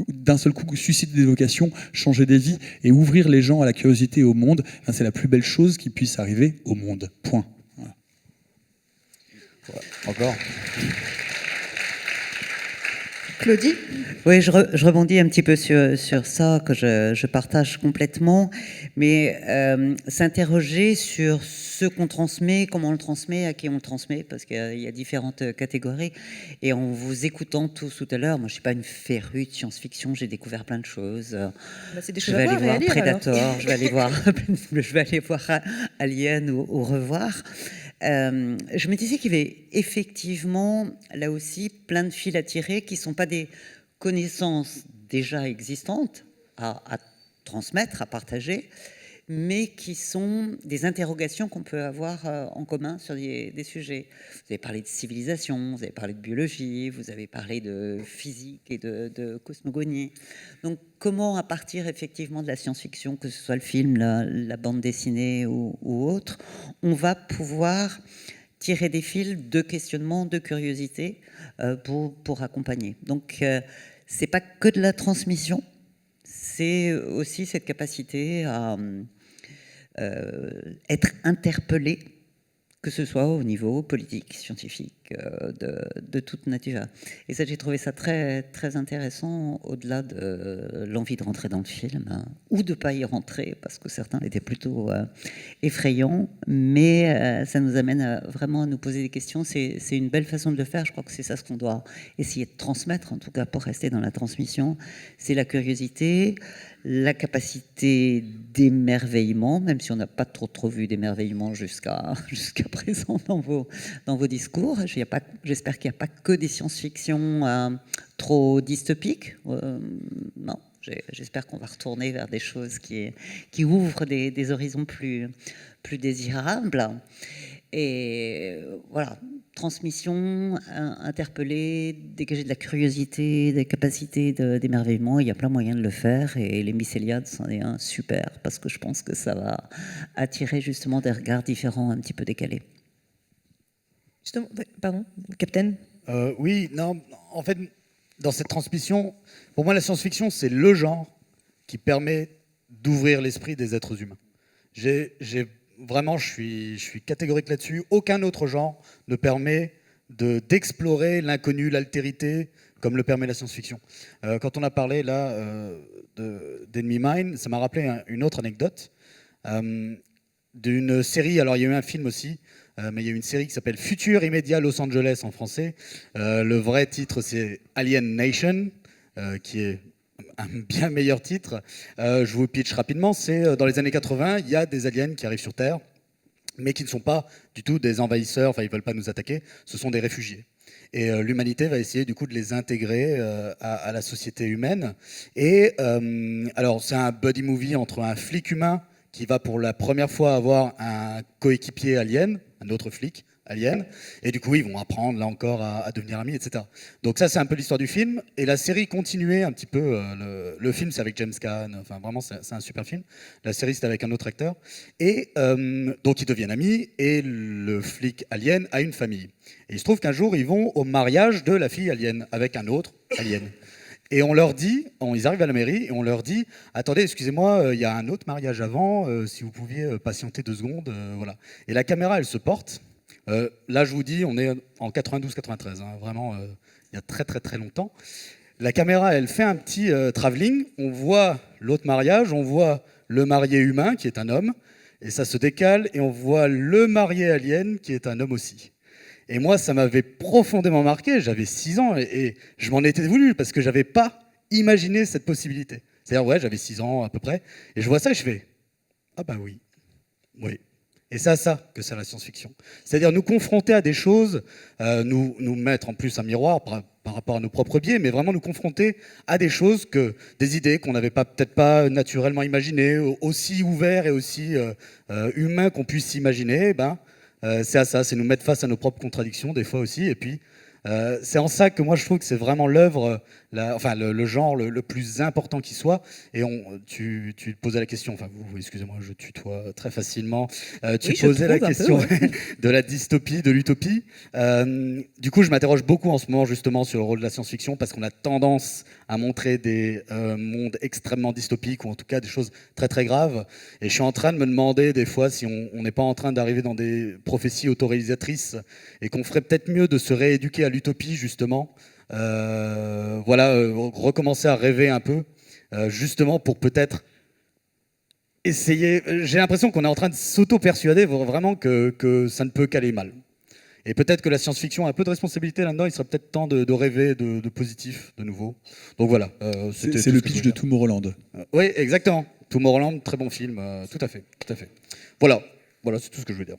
d'un seul coup, susciter des vocations, changer des vies et ouvrir les gens à la curiosité et au monde, c'est la plus belle chose qui puisse arriver au monde. Point. Voilà. Encore. Claudie ? Oui, je rebondis un petit peu sur ça, que je partage complètement, mais s'interroger sur ce qu'on transmet, comment on le transmet, à qui on le transmet, parce qu'il y a différentes catégories. Et en vous écoutant tous tout à l'heure, moi je ne suis pas une férue de science-fiction, j'ai découvert plein de choses. Je vais aller voir Predator, je vais aller voir Alien au revoir. Je me disais qu'il y avait effectivement, là aussi, plein de fils à tirer qui ne sont pas des connaissances déjà existantes à transmettre, à partager, mais qui sont des interrogations qu'on peut avoir en commun sur des sujets. Vous avez parlé de civilisation, vous avez parlé de biologie, vous avez parlé de physique et de cosmogonie. Donc, comment, à partir effectivement de la science-fiction, que ce soit le film, la bande dessinée ou autre, on va pouvoir tirer des fils de questionnement, de curiosité pour accompagner. Donc, c'est pas que de la transmission, c'est aussi cette capacité à être interpellé, que ce soit au niveau politique, scientifique, de toute nature. Et ça, j'ai trouvé ça très, très intéressant, au-delà de l'envie de rentrer dans le film, hein, ou de ne pas y rentrer, parce que certains étaient plutôt effrayants, mais ça nous amène vraiment à nous poser des questions. C'est une belle façon de le faire, je crois que c'est ça ce qu'on doit essayer de transmettre, en tout cas pour rester dans la transmission, c'est la curiosité, la capacité d'émerveillement, même si on n'a pas trop vu d'émerveillement jusqu'à présent dans vos discours. J'espère qu'il n'y a pas que des science-fiction trop dystopiques. Non, j'espère qu'on va retourner vers des choses qui ouvrent des horizons plus désirables. Et voilà, transmission, interpeller, dégager de la curiosité, des capacités d'émerveillement. Il y a plein de moyens de le faire, et les mycéliades, c'en est un super, parce que je pense que ça va attirer justement des regards différents, un petit peu décalés. Justement, pardon, Captain. Oui, non, en fait, dans cette transmission, pour moi, la science-fiction, c'est le genre qui permet d'ouvrir l'esprit des êtres humains. Vraiment, je suis catégorique là-dessus. Aucun autre genre ne permet d'explorer l'inconnu, l'altérité, comme le permet la science-fiction. Quand on a parlé là d'Enemy Mine, ça m'a rappelé une autre anecdote d'une série. Alors, il y a eu un film aussi, mais il y a eu une série qui s'appelle Futur immédiat Los Angeles en français. Le vrai titre, c'est Alien Nation, qui est un bien meilleur titre. Je vous pitch rapidement. C'est dans les années 80, il y a des aliens qui arrivent sur Terre, mais qui ne sont pas du tout des envahisseurs, enfin ils ne veulent pas nous attaquer, ce sont des réfugiés. Et l'humanité va essayer du coup de les intégrer à la société humaine. Et alors c'est un buddy movie entre un flic humain qui va pour la première fois avoir un coéquipier alien, un autre flic alien, et du coup ils vont apprendre là encore à devenir amis, etc. Donc ça c'est un peu l'histoire du film, et la série continuait un petit peu, le film c'est avec James Caan, enfin vraiment c'est un super film, la série c'est avec un autre acteur, et donc ils deviennent amis, et le flic alien a une famille. Et il se trouve qu'un jour ils vont au mariage de la fille alien, avec un autre alien. Et on leur dit, ils arrivent à la mairie et on leur dit, attendez, excusez-moi, il y a un autre mariage avant, si vous pouviez patienter 2 secondes, voilà. Et la caméra, elle se porte. Là, je vous dis, on est en 92-93, hein, vraiment, il y a très très très longtemps. La caméra, elle fait un petit travelling. On voit l'autre mariage, on voit le marié humain qui est un homme, et ça se décale, et on voit le marié alien qui est un homme aussi. Et moi, ça m'avait profondément marqué. J'avais 6 ans et je m'en étais voulu parce que je n'avais pas imaginé cette possibilité. C'est-à-dire, ouais, j'avais 6 ans à peu près. Et je vois ça et je fais, ah bah oui, oui. Et c'est à ça que c'est la science-fiction. C'est-à-dire nous confronter à des choses, nous mettre en plus un miroir par rapport à nos propres biais, mais vraiment nous confronter à des choses, des idées qu'on n'avait peut-être pas naturellement imaginées, aussi ouverts et aussi humains qu'on puisse s'imaginer. C'est à ça, c'est nous mettre face à nos propres contradictions des fois aussi, et puis c'est en ça que moi je trouve que c'est vraiment l'œuvre, le genre le plus important qui soit. Et tu te posais la question, enfin vous excusez-moi, je tutoie très facilement. Tu posais la question de la dystopie, de l'utopie. Du coup, je m'interroge beaucoup en ce moment justement sur le rôle de la science-fiction parce qu'on a tendance à montrer des mondes extrêmement dystopiques ou en tout cas des choses très très graves. Et je suis en train de me demander des fois si on n'est pas en train d'arriver dans des prophéties autoréalisatrices et qu'on ferait peut-être mieux de se rééduquer à l'utopie justement. Recommencer à rêver un peu, justement pour peut-être essayer. J'ai l'impression qu'on est en train de s'auto-persuader vraiment que ça ne peut qu'aller mal. Et peut-être que la science-fiction a un peu de responsabilité là-dedans. Il serait peut-être temps de rêver de positif de nouveau. Donc voilà. C'est le pitch de Tomorrowland. Oui, exactement. Tomorrowland, très bon film. Tout à fait, tout à fait. Voilà, c'est tout ce que je veux dire.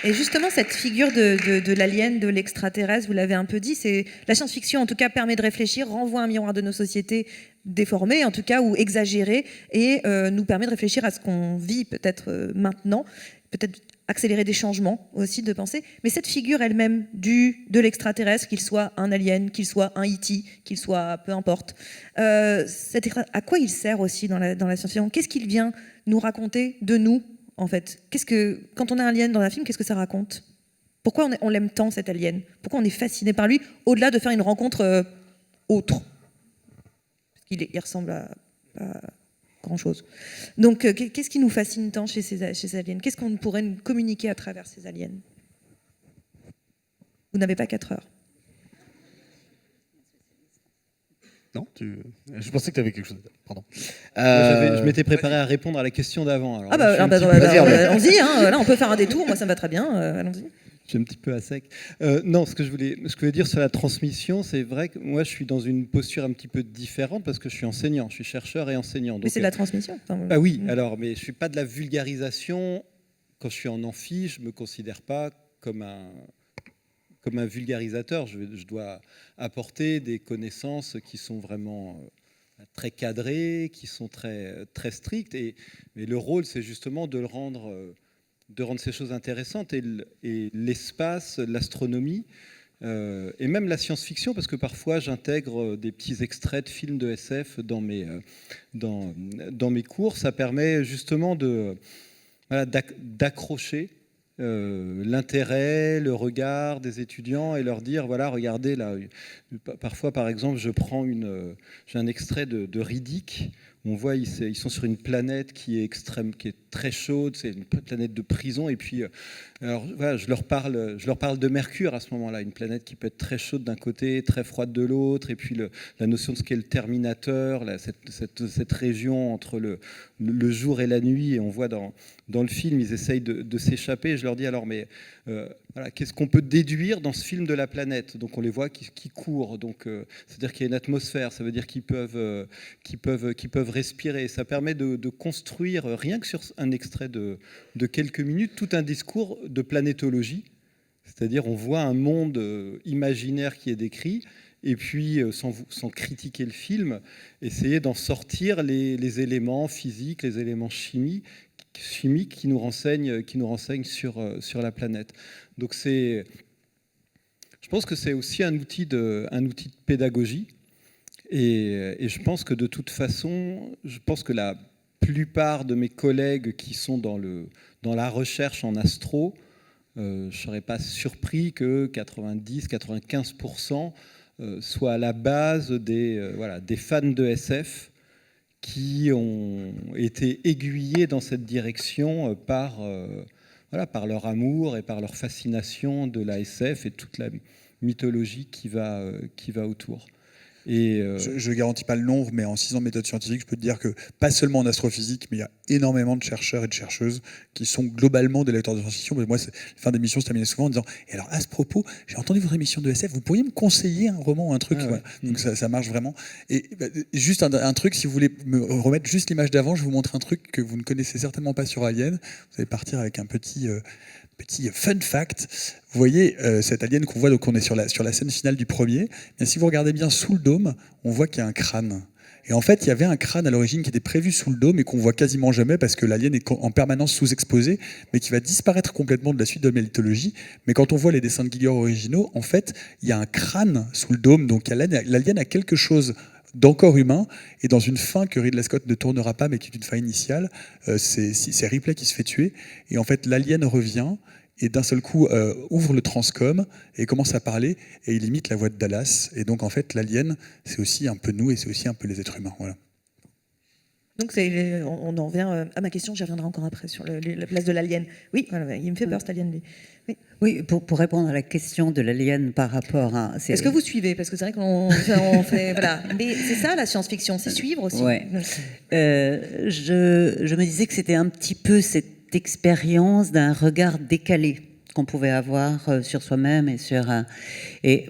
Et justement, cette figure de l'alien, de l'extraterrestre, vous l'avez un peu dit, c'est la science-fiction, en tout cas, permet de réfléchir, renvoie un miroir de nos sociétés déformées, en tout cas, ou exagérées, et nous permet de réfléchir à ce qu'on vit peut-être maintenant, peut-être accélérer des changements aussi de pensée. Mais cette figure elle-même de l'extraterrestre, qu'il soit un alien, qu'il soit un E.T., qu'il soit peu importe, à quoi il sert aussi dans la science-fiction? Qu'est-ce qu'il vient nous raconter de nous? En fait, quand on a un alien dans un film, qu'est-ce que ça raconte? Pourquoi on l'aime tant, cet alien? Pourquoi on est fasciné par lui, au-delà de faire une rencontre autre? Il ressemble à pas grand-chose. Donc, qu'est-ce qui nous fascine tant chez ces aliens? Qu'est-ce qu'on pourrait nous communiquer à travers ces aliens? Vous n'avez pas 4 heures. Non, je pensais que tu avais quelque chose. Pardon. Je m'étais préparé à répondre à la question d'avant. Allons-y, hein, là on peut faire un détour, moi ça me va très bien, allons-y. Je suis un petit peu à sec. Non, ce que je voulais dire sur la transmission, c'est vrai que moi je suis dans une posture un petit peu différente parce que je suis enseignant, je suis chercheur et enseignant. Mais c'est de la transmission. Ah oui, alors, mais je ne suis pas de la vulgarisation. Quand je suis en amphi, je ne me considère pas comme un vulgarisateur. Je dois apporter des connaissances qui sont vraiment très cadrées, qui sont très, très strictes. Mais le rôle, c'est justement de rendre ces choses intéressantes. Et l'espace, l'astronomie, et même la science-fiction, parce que parfois j'intègre des petits extraits de films de SF dans mes cours. Ça permet justement d'accrocher l'intérêt, le regard des étudiants et leur dire, voilà, regardez là. Parfois, par exemple, j'ai un extrait de Riddick. On voit, ils sont sur une planète qui est extrême, qui est très chaude, c'est une planète de prison. Et puis, alors, voilà, je leur parle de Mercure à ce moment-là, une planète qui peut être très chaude d'un côté, très froide de l'autre. Et puis, la notion de ce qu'est le Terminateur, cette région entre le jour et la nuit. Et on voit dans le film, ils essayent de s'échapper. Et je leur dis, alors, mais voilà, qu'est-ce qu'on peut déduire dans ce film de la planète? Donc, on les voit qui courent. Donc, c'est-à-dire qu'il y a une atmosphère. Ça veut dire qu'ils peuvent respirer. Ça permet de construire, rien que sur un extrait de quelques minutes, tout un discours de planétologie. C'est-à-dire, on voit un monde imaginaire qui est décrit, et puis, sans critiquer le film, essayer d'en sortir les éléments physiques, les éléments chimiques qui nous renseignent sur la planète. Donc, je pense que c'est aussi un outil de pédagogie. Et je pense que de toute façon, la plupart de mes collègues qui sont dans la recherche en astro, je ne serais pas surpris que 90-95% soient à la base des fans de SF qui ont été aiguillés dans cette direction par leur amour et par leur fascination de la SF et toute la mythologie qui va autour. Je ne garantis pas le nombre, mais en 6 ans de méthode scientifique, je peux te dire que pas seulement en astrophysique, mais il y a énormément de chercheurs et de chercheuses qui sont globalement des lecteurs de science-fiction. Moi, la fin d'émission se terminait souvent en disant « Et alors, à ce propos, j'ai entendu votre émission de SF, vous pourriez me conseiller un roman ou un truc ?» Voilà. Donc ça marche vraiment. Et juste un truc, si vous voulez me remettre juste l'image d'avant, je vais vous montrer un truc que vous ne connaissez certainement pas sur Alien. Vous allez partir avec un petit fun fact. Vous voyez cet alien qu'on voit, donc on est sur la scène finale du premier. Bien, si vous regardez bien sous le dôme, on voit qu'il y a un crâne. Et en fait, il y avait un crâne à l'origine qui était prévu sous le dôme et qu'on voit quasiment jamais parce que l'alien est en permanence sous-exposé, mais qui va disparaître complètement de la suite de la mythologie. Mais quand on voit les dessins de Giger originaux, en fait, il y a un crâne sous le dôme. Donc l'alien a quelque chose d'encore humain, et dans une fin que Ridley Scott ne tournera pas, mais qui est une fin initiale, c'est Ripley qui se fait tuer, et en fait l'alien revient, et d'un seul coup ouvre le transcom, et commence à parler, et il imite la voix de Dallas, et donc en fait l'alien, c'est aussi un peu nous, et c'est aussi un peu les êtres humains, voilà. Donc on en revient à ma question, j'y reviendrai encore après, sur la place de l'alien. Oui, voilà, il me fait peur cet alien, lui. Oui, pour répondre à la question de l'alien par rapport à... Est-ce que vous suivez? Parce que c'est vrai qu'on fait... Voilà. Mais c'est ça la science-fiction, c'est suivre aussi. Ouais. Je me disais que c'était un petit peu cette expérience d'un regard décalé qu'on pouvait avoir sur soi-même et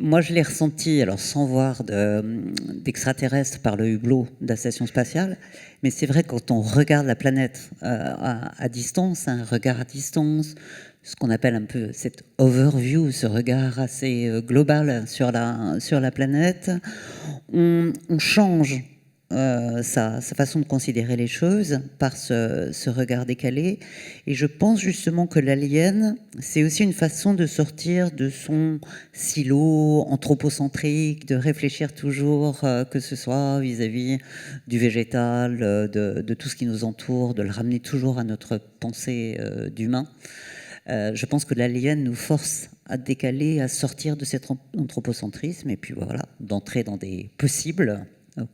moi je l'ai ressenti, alors sans voir d'extraterrestres par le hublot de la station spatiale, mais c'est vrai quand on regarde la planète à distance, un regard à distance, ce qu'on appelle un peu cette overview, ce regard assez global sur la planète, on change sa façon de considérer les choses par ce regard décalé. Et je pense justement que l'alien, c'est aussi une façon de sortir de son silo anthropocentrique, de réfléchir toujours, que ce soit vis-à-vis du végétal, de tout ce qui nous entoure, de le ramener toujours à notre pensée d'humain. Je pense que l'alien nous force à décaler, à sortir de cet anthropocentrisme et puis voilà, d'entrer dans des possibles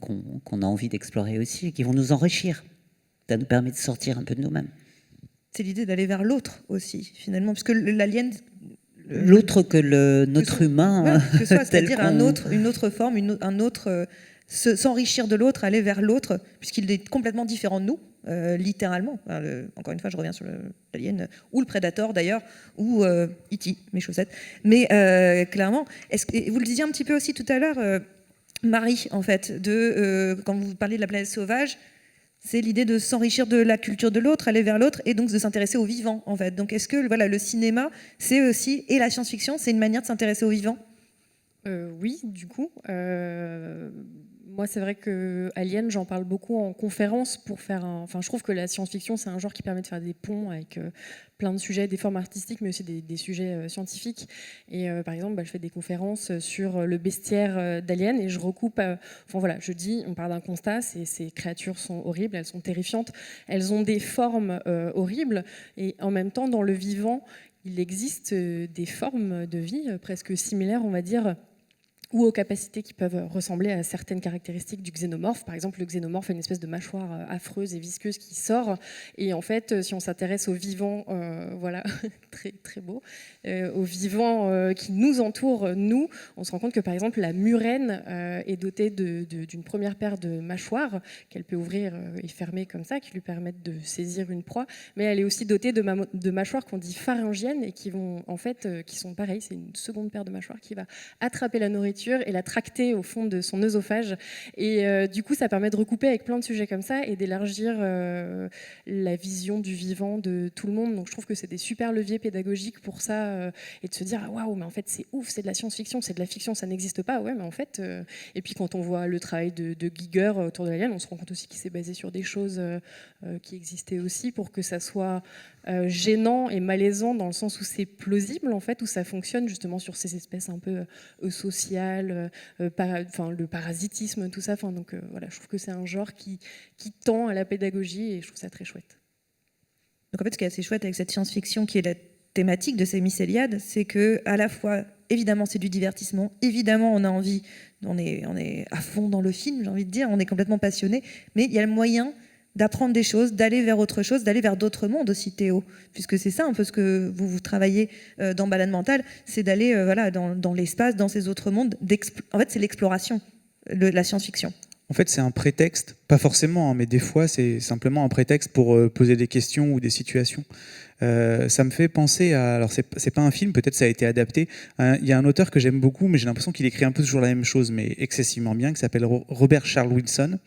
qu'on a envie d'explorer aussi, et qui vont nous enrichir. Ça nous permet de sortir un peu de nous-mêmes. C'est l'idée d'aller vers l'autre aussi, finalement, puisque l'alien... L'autre que notre humain... Voilà, que soit, c'est-à-dire une autre forme, un autre... s'enrichir de l'autre, aller vers l'autre, puisqu'il est complètement différent de nous, littéralement. Encore une fois, je reviens sur l'alien, ou le Predator d'ailleurs, ou E.T., mes chaussettes. Mais clairement, vous le disiez un petit peu aussi tout à l'heure, Marie, en fait, quand vous parliez de la planète sauvage, c'est l'idée de s'enrichir de la culture de l'autre, aller vers l'autre, et donc de s'intéresser au vivant, en fait. Donc est-ce que le cinéma, c'est aussi, et la science-fiction, c'est une manière de s'intéresser au vivant ? Oui, du coup. Moi, c'est vrai que Alien, j'en parle beaucoup en conférence pour faire Enfin, je trouve que la science-fiction, c'est un genre qui permet de faire des ponts avec plein de sujets, des formes artistiques, mais aussi des sujets scientifiques. Et par exemple, je fais des conférences sur le bestiaire d'Alien et je recoupe... Enfin voilà, je dis, on part d'un constat, ces créatures sont horribles, elles sont terrifiantes, elles ont des formes horribles, et en même temps, dans le vivant, il existe des formes de vie presque similaires, on va dire, ou aux capacités qui peuvent ressembler à certaines caractéristiques du xénomorphe. Par exemple, le xénomorphe a une espèce de mâchoire affreuse et visqueuse qui sort. Et en fait, si on s'intéresse aux vivants, voilà, très, très beau, aux vivants qui nous entourent, nous, on se rend compte que, par exemple, la murène est dotée d'une première paire de mâchoires qu'elle peut ouvrir et fermer comme ça, qui lui permettent de saisir une proie. Mais elle est aussi dotée de mâchoires qu'on dit pharyngiennes et qui vont, en fait, qui sont pareilles. C'est une seconde paire de mâchoires qui va attraper la nourriture et la tracter au fond de son œsophage. Et du coup, ça permet de recouper avec plein de sujets comme ça et d'élargir la vision du vivant de tout le monde. Donc je trouve que c'est des super leviers pédagogiques pour ça et de se dire, waouh, mais en fait, c'est ouf, c'est de la science-fiction, c'est de la fiction, ça n'existe pas. Ouais, mais en fait... Et puis quand on voit le travail de Giger autour de l'alien, on se rend compte aussi qu'il s'est basé sur des choses qui existaient aussi pour que ça soit gênant et malaisant dans le sens où c'est plausible, en fait, où ça fonctionne justement sur ces espèces un peu sociales, le parasitisme, tout ça. Donc voilà, je trouve que c'est un genre qui tend à la pédagogie et je trouve ça très chouette. Donc en fait, ce qui est assez chouette avec cette science-fiction qui est la thématique de ces mycéliades, c'est que à la fois, évidemment, c'est du divertissement, évidemment, on a envie, on est à fond dans le film, j'ai envie de dire, on est complètement passionné, mais il y a le moyen d'apprendre des choses, d'aller vers autre chose, d'aller vers d'autres mondes aussi, Théo, puisque c'est ça un peu ce que vous travaillez dans Balade mentale, c'est d'aller dans l'espace, dans ces autres mondes. En fait, c'est l'exploration, la science-fiction. En fait, c'est un prétexte, pas forcément, mais des fois, c'est simplement un prétexte pour poser des questions ou des situations. Ça me fait penser à... Alors, c'est pas un film, peut-être ça a été adapté. Il y a un auteur que j'aime beaucoup, mais j'ai l'impression qu'il écrit un peu toujours la même chose, mais excessivement bien, qui s'appelle Robert Charles Wilson.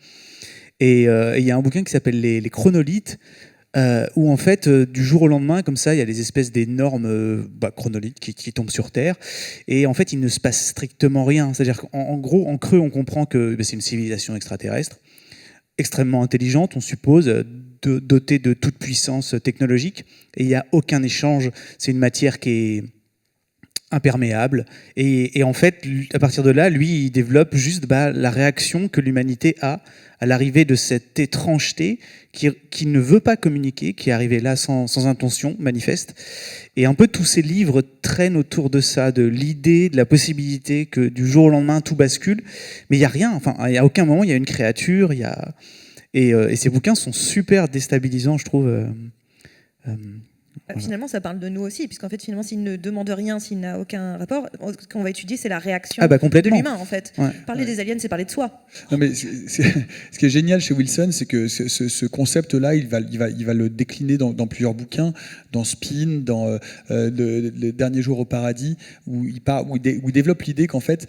Et il y a un bouquin qui s'appelle Les Chronolithes, où en fait, du jour au lendemain, comme ça, il y a des espèces d'énormes chronolithes qui tombent sur Terre. Et en fait, il ne se passe strictement rien. C'est-à-dire qu'en gros, en creux, on comprend que c'est une civilisation extraterrestre, extrêmement intelligente, on suppose, dotée de toute puissance technologique. Et il n'y a aucun échange. C'est une matière qui est imperméable. Et en fait, à partir de là, lui, il développe juste la réaction que l'humanité a à l'arrivée de cette étrangeté qui ne veut pas communiquer, qui est arrivée là sans intention manifeste. Et un peu tous ces livres traînent autour de ça, de l'idée, de la possibilité que du jour au lendemain, tout bascule. Mais il n'y a rien. Enfin, il n'y a aucun moment, il y a une créature. Et ces bouquins sont super déstabilisants, je trouve. Voilà. Finalement, ça parle de nous aussi, puisqu'en fait, finalement, s'il ne demande rien, s'il n'a aucun rapport, ce qu'on va étudier, c'est la réaction de l'humain, en fait. Ouais. Parler des aliens, c'est parler de soi. Non, mais ce qui est génial chez Wilson, c'est que ce concept-là, il va le décliner dans plusieurs bouquins, dans Spin, dans le Dernier jour au paradis, où il développe l'idée qu'en fait,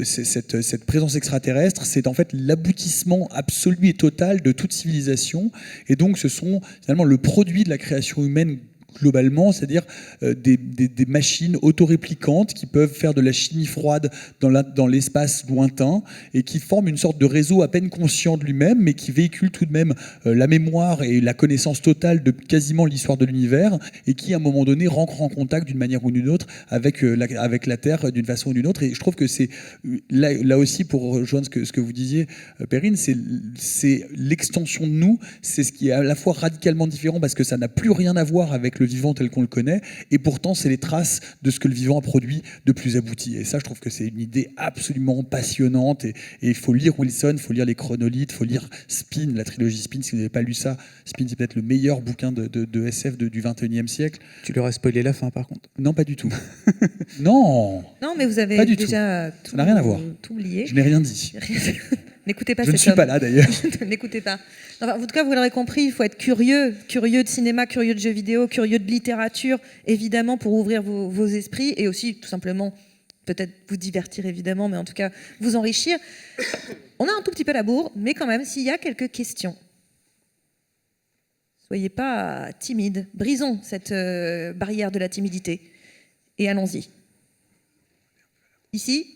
cette présence extraterrestre, c'est en fait l'aboutissement absolu et total de toute civilisation, et donc ce sont finalement le produit de la création humaine globalement, c'est-à-dire des machines autoréplicantes qui peuvent faire de la chimie froide dans l'espace lointain et qui forment une sorte de réseau à peine conscient de lui-même, mais qui véhicule tout de même la mémoire et la connaissance totale de quasiment l'histoire de l'univers et qui, à un moment donné, rentre en contact d'une manière ou d'une autre avec la Terre d'une façon ou d'une autre. Et je trouve que c'est là aussi, pour rejoindre ce que vous disiez, Perrine, c'est l'extension de nous, c'est ce qui est à la fois radicalement différent parce que ça n'a plus rien à voir avec le vivant tel qu'on le connaît, et pourtant c'est les traces de ce que le vivant a produit de plus abouti. Et ça, je trouve que c'est une idée absolument passionnante, et il faut lire Wilson, il faut lire les chronolithes, il faut lire Spin, la trilogie Spin. Si vous n'avez pas lu ça, Spin, c'est peut-être le meilleur bouquin de SF du 21e siècle. Tu leur as spoilé la fin, par contre. Non, pas du tout. Non. Non, mais vous avez Pas du déjà tout. Ça n'a rien à voir. tout oublié. Je n'ai rien dit. N'écoutez pas Je ne cet suis homme. pas là, d'ailleurs. N'écoutez pas. Enfin, en tout cas, vous l'aurez compris, il faut être curieux de cinéma, curieux de jeux vidéo, curieux de littérature, évidemment, pour ouvrir vos esprits, et aussi, tout simplement, peut-être vous divertir, évidemment, mais en tout cas, vous enrichir. On a un tout petit peu la bourre, mais quand même, s'il y a quelques questions, soyez pas timide. Brisons cette barrière de la timidité. Et allons-y. Ici,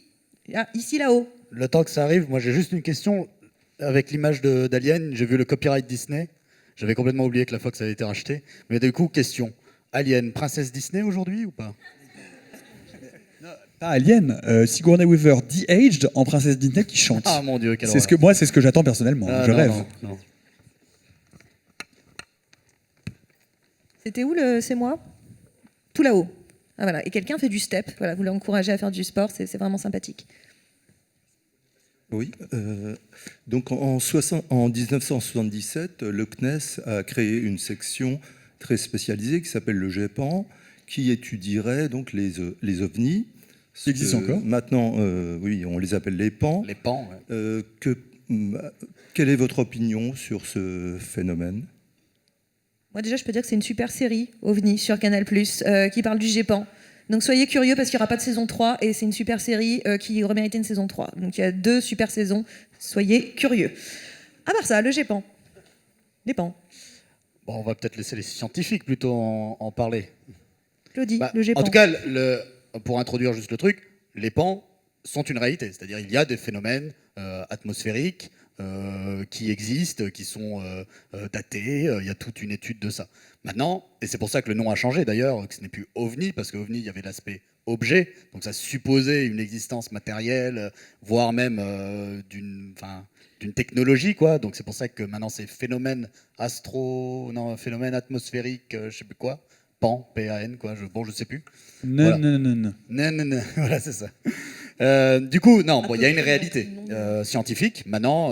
là-haut. Le temps que ça arrive, moi j'ai juste une question. Avec l'image d'Alien, j'ai vu le copyright Disney. J'avais complètement oublié que la Fox avait été rachetée. Mais du coup, question. Alien, princesse Disney aujourd'hui ou pas? Pas Alien, Sigourney Weaver, de-aged en princesse Disney qui chante. Ah mon Dieu, quelle c'est ce que moi, c'est ce que j'attends personnellement. Je rêve. Non. C'était où c'est moi? Tout là-haut. Ah, voilà. Et quelqu'un fait du step. Voilà, vous l'encouragez à faire du sport, c'est vraiment sympathique. Oui. Donc en 1977, le CNES a créé une section très spécialisée qui s'appelle le GEPAN, qui étudierait donc les ovnis. Ça existe encore? Maintenant, oui, on les appelle les PAN. Les PAN, ouais. Quelle est votre opinion sur ce phénomène? Moi déjà, je peux dire que c'est une super série, OVNI, sur Canal+, qui parle du GEPAN. Donc soyez curieux parce qu'il n'y aura pas de saison 3 et c'est une super série qui aurait mérité une saison 3. Donc il y a 2 super saisons, soyez curieux. À part ça, le GEPAN. Les PAN. Bon, on va peut-être laisser les scientifiques plutôt en parler. Claudie, le GEPAN. En tout cas, pour introduire juste le truc, les PAN sont une réalité. C'est-à-dire il y a des phénomènes atmosphériques qui existent, qui sont datés. Il y a toute une étude de ça. Maintenant, et c'est pour ça que le nom a changé d'ailleurs, que ce n'est plus OVNI, parce que OVNI, il y avait l'aspect objet, donc ça supposait une existence matérielle, voire même d'une technologie, quoi. Donc c'est pour ça que maintenant c'est phénomène phénomène atmosphérique, je sais plus quoi, PAN, P-A-N, quoi. Je sais plus. Non. Voilà, c'est ça. Du coup, non, il y a une réalité scientifique. Maintenant,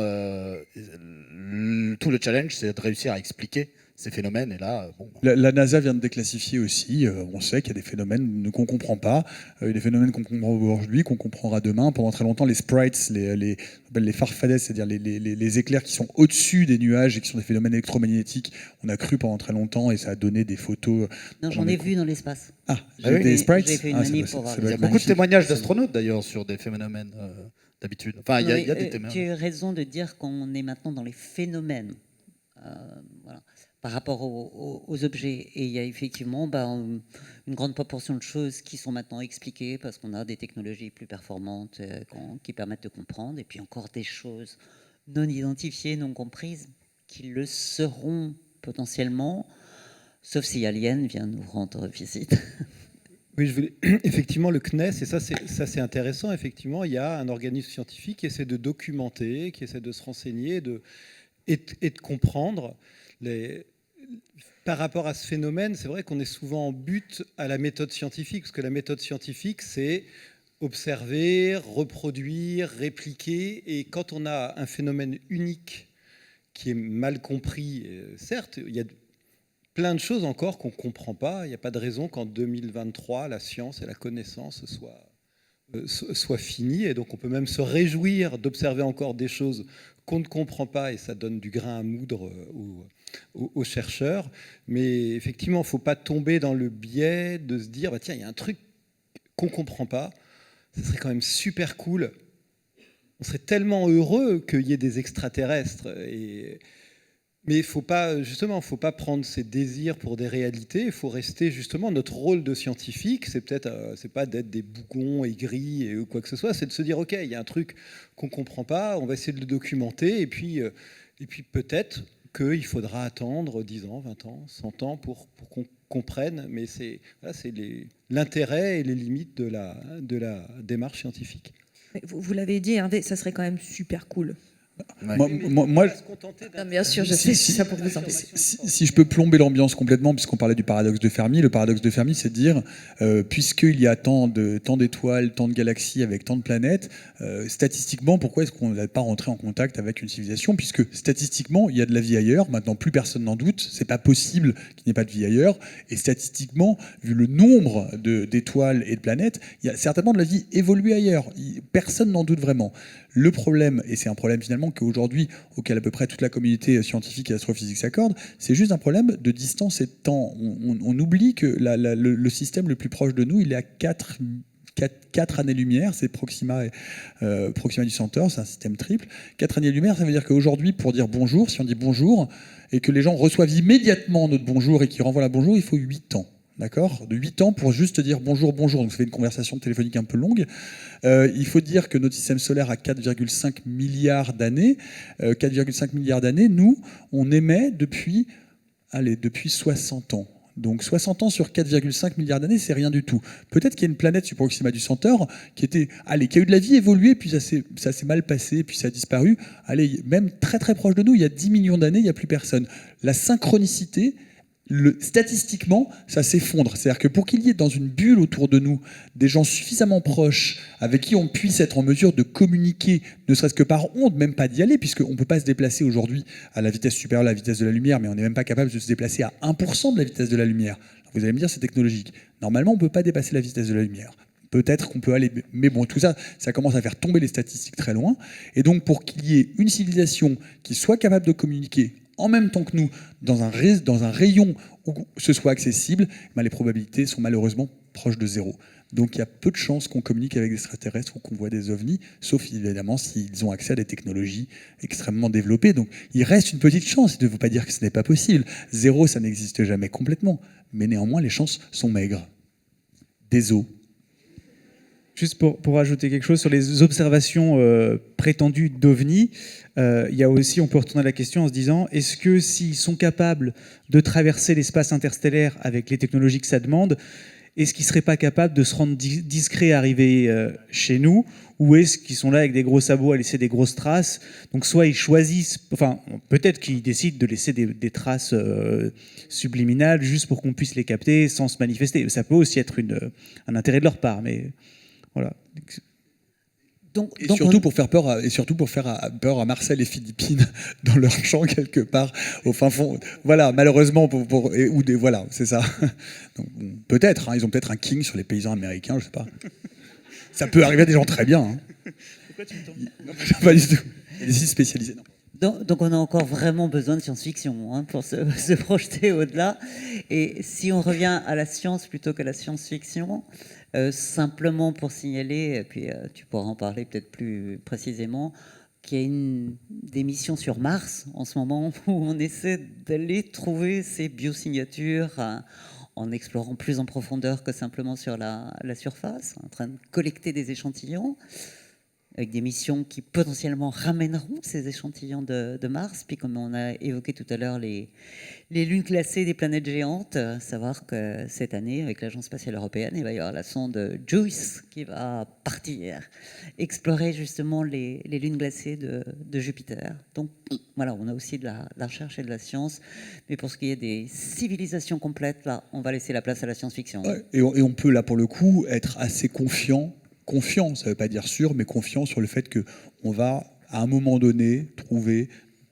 tout le challenge, c'est de réussir à expliquer ces phénomènes. Et là, la NASA vient de déclassifier aussi. On sait qu'il y a des phénomènes qu'on ne comprend pas. Il y a des phénomènes qu'on comprend aujourd'hui, qu'on comprendra demain. Pendant très longtemps, les sprites, les farfadets, c'est-à-dire les éclairs qui sont au-dessus des nuages et qui sont des phénomènes électromagnétiques, on a cru pendant très longtemps et ça a donné des photos. Non, j'en ai vu dans l'espace. Ah, des sprites. J'ai fait une manip pour voir. Il y a beaucoup de témoignages d'astronautes d'ailleurs sur des phénomènes d'habitude. Enfin, il y a des témoignages. Tu as raison de dire qu'on est maintenant dans les phénomènes. Voilà. Par rapport aux objets. Et il y a effectivement une grande proportion de choses qui sont maintenant expliquées parce qu'on a des technologies plus performantes qui permettent de comprendre, et puis encore des choses non identifiées, non comprises, qui le seront potentiellement, sauf si Alien vient nous rendre visite. Oui, effectivement, le CNES, et ça c'est intéressant, effectivement, il y a un organisme scientifique qui essaie de documenter, qui essaie de se renseigner et de comprendre par rapport à ce phénomène. C'est vrai qu'on est souvent en but à la méthode scientifique, parce que la méthode scientifique, c'est observer, reproduire, répliquer. Et quand on a un phénomène unique qui est mal compris, certes, il y a plein de choses encore qu'on ne comprend pas. Il n'y a pas de raison qu'en 2023, la science et la connaissance soient finies. Et donc on peut même se réjouir d'observer encore des choses qu'on ne comprend pas, et ça donne du grain à moudre aux chercheurs. Mais effectivement, il ne faut pas tomber dans le biais de se dire tiens, il y a un truc qu'on ne comprend pas, ça serait quand même super cool. On serait tellement heureux qu'il y ait des extraterrestres. Mais il ne faut pas prendre ses désirs pour des réalités. Il faut rester justement, notre rôle de scientifique, c'est pas d'être des bougons aigris et quoi que ce soit, c'est de se dire ok, il y a un truc qu'on ne comprend pas, on va essayer de le documenter, et puis peut-être qu'il faudra attendre 10 ans, 20 ans, 100 ans pour qu'on comprenne, mais c'est l'intérêt et les limites de la démarche scientifique. Vous l'avez dit, Hervé, ça serait quand même super cool. Ouais. Moi, Non, bien sûr, je sais, c'est ça pour vous embêter. si je peux plomber l'ambiance complètement, puisqu'on parlait du paradoxe de Fermi, le paradoxe de Fermi, c'est de dire, puisqu'il y a tant d'étoiles, tant de galaxies avec tant de planètes, statistiquement, pourquoi est-ce qu'on n'a pas rentré en contact avec une civilisation? Puisque statistiquement, il y a de la vie ailleurs. Maintenant, plus personne n'en doute. C'est pas possible qu'il n'y ait pas de vie ailleurs. Et statistiquement, vu le nombre d'étoiles et de planètes, il y a certainement de la vie évoluée ailleurs. Personne n'en doute vraiment. Le problème, et c'est un problème finalement qu'aujourd'hui, auquel à peu près toute la communauté scientifique et astrophysique s'accorde, c'est juste un problème de distance et de temps. On oublie que le système le plus proche de nous, il est à 4 années-lumière, c'est Proxima du Centaure, c'est un système triple. 4 années-lumière, ça veut dire qu'aujourd'hui, pour dire bonjour, si on dit bonjour, et que les gens reçoivent immédiatement notre bonjour et qu'ils renvoient la bonjour, il faut 8 ans. D'accord ? De 8 ans pour juste dire bonjour, bonjour. Donc ça fait une conversation téléphonique un peu longue. Il faut dire que notre système solaire a 4,5 milliards d'années. 4,5 milliards d'années, nous, on émet depuis 60 ans. Donc 60 ans sur 4,5 milliards d'années, c'est rien du tout. Peut-être qu'il y a une planète sur Proxima du Centaure qui a eu de la vie évoluée, puis ça s'est mal passé, puis ça a disparu. Allez, même très très proche de nous, il y a 10 millions d'années, il n'y a plus personne. La synchronicité, statistiquement, ça s'effondre. C'est-à-dire que pour qu'il y ait dans une bulle autour de nous des gens suffisamment proches avec qui on puisse être en mesure de communiquer, ne serait-ce que par onde, même pas d'y aller, puisqu'on ne peut pas se déplacer aujourd'hui à la vitesse supérieure à la vitesse de la lumière, mais on n'est même pas capable de se déplacer à 1% de la vitesse de la lumière. Vous allez me dire, c'est technologique. Normalement, on ne peut pas dépasser la vitesse de la lumière. Peut-être qu'on peut aller... Mais bon, tout ça, ça commence à faire tomber les statistiques très loin. Et donc, pour qu'il y ait une civilisation qui soit capable de communiquer en même temps que nous, dans un rayon où ce soit accessible, les probabilités sont malheureusement proches de zéro. Donc il y a peu de chances qu'on communique avec des extraterrestres ou qu'on voit des ovnis, sauf évidemment s'ils ont accès à des technologies extrêmement développées. Donc il reste une petite chance, il ne faut pas dire que ce n'est pas possible. Zéro, ça n'existe jamais complètement, mais néanmoins les chances sont maigres. Désolé. Juste pour ajouter quelque chose sur les observations prétendues d'OVNI, il y a aussi, on peut retourner la question en se disant, est-ce que s'ils sont capables de traverser l'espace interstellaire avec les technologies que ça demande, est-ce qu'ils ne seraient pas capables de se rendre discrets à arriver chez nous, ou est-ce qu'ils sont là avec des gros sabots à laisser des grosses traces? Donc soit ils choisissent, enfin peut-être qu'ils décident de laisser des traces subliminales juste pour qu'on puisse les capter sans se manifester. Ça peut aussi être un intérêt de leur part, mais... Voilà. Et surtout pour faire peur à Marcel et Philippine dans leur champ quelque part au fin fond. Voilà, malheureusement voilà, c'est ça. Donc, peut-être, ils ont peut-être un king sur les paysans américains, je sais pas. Ça peut arriver à des gens très bien. Pourquoi tu me tends ? Pas du tout. Il y a des sites spécialisés. Non. Donc on a encore vraiment besoin de science-fiction pour se projeter au-delà. Et si on revient à la science plutôt qu'à la science-fiction, simplement pour signaler, et puis tu pourras en parler peut-être plus précisément, qu'il y a des missions sur Mars en ce moment où on essaie d'aller trouver ces biosignatures en explorant plus en profondeur que simplement sur la surface, en train de collecter des échantillons, avec des missions qui potentiellement ramèneront ces échantillons de Mars. Puis comme on a évoqué tout à l'heure les lunes glacées des planètes géantes, savoir que cette année, avec l'Agence spatiale européenne, il va y avoir la sonde JUICE qui va partir explorer justement les lunes glacées de Jupiter. Donc voilà, on a aussi de la recherche et de la science. Mais pour ce qui est des civilisations complètes, là, on va laisser la place à la science-fiction. Ouais, et on peut là pour le coup être assez confiant, ça ne veut pas dire sûr, mais confiant sur le fait qu'on va, à un moment donné, trouver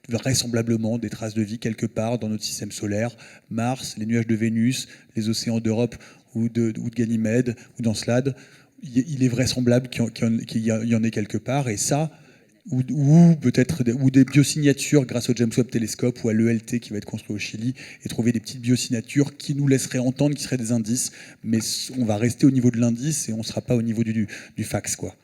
vraisemblablement des traces de vie quelque part dans notre système solaire, Mars, les nuages de Vénus, les océans d'Europe ou de Ganymède ou d'Encelade. Il est vraisemblable qu'il y en ait quelque part, et ça, ou peut-être des biosignatures grâce au James Webb Telescope ou à l'ELT qui va être construit au Chili, et trouver des petites biosignatures qui nous laisseraient entendre, qui seraient des indices, mais on va rester au niveau de l'indice et on ne sera pas au niveau du fax, quoi.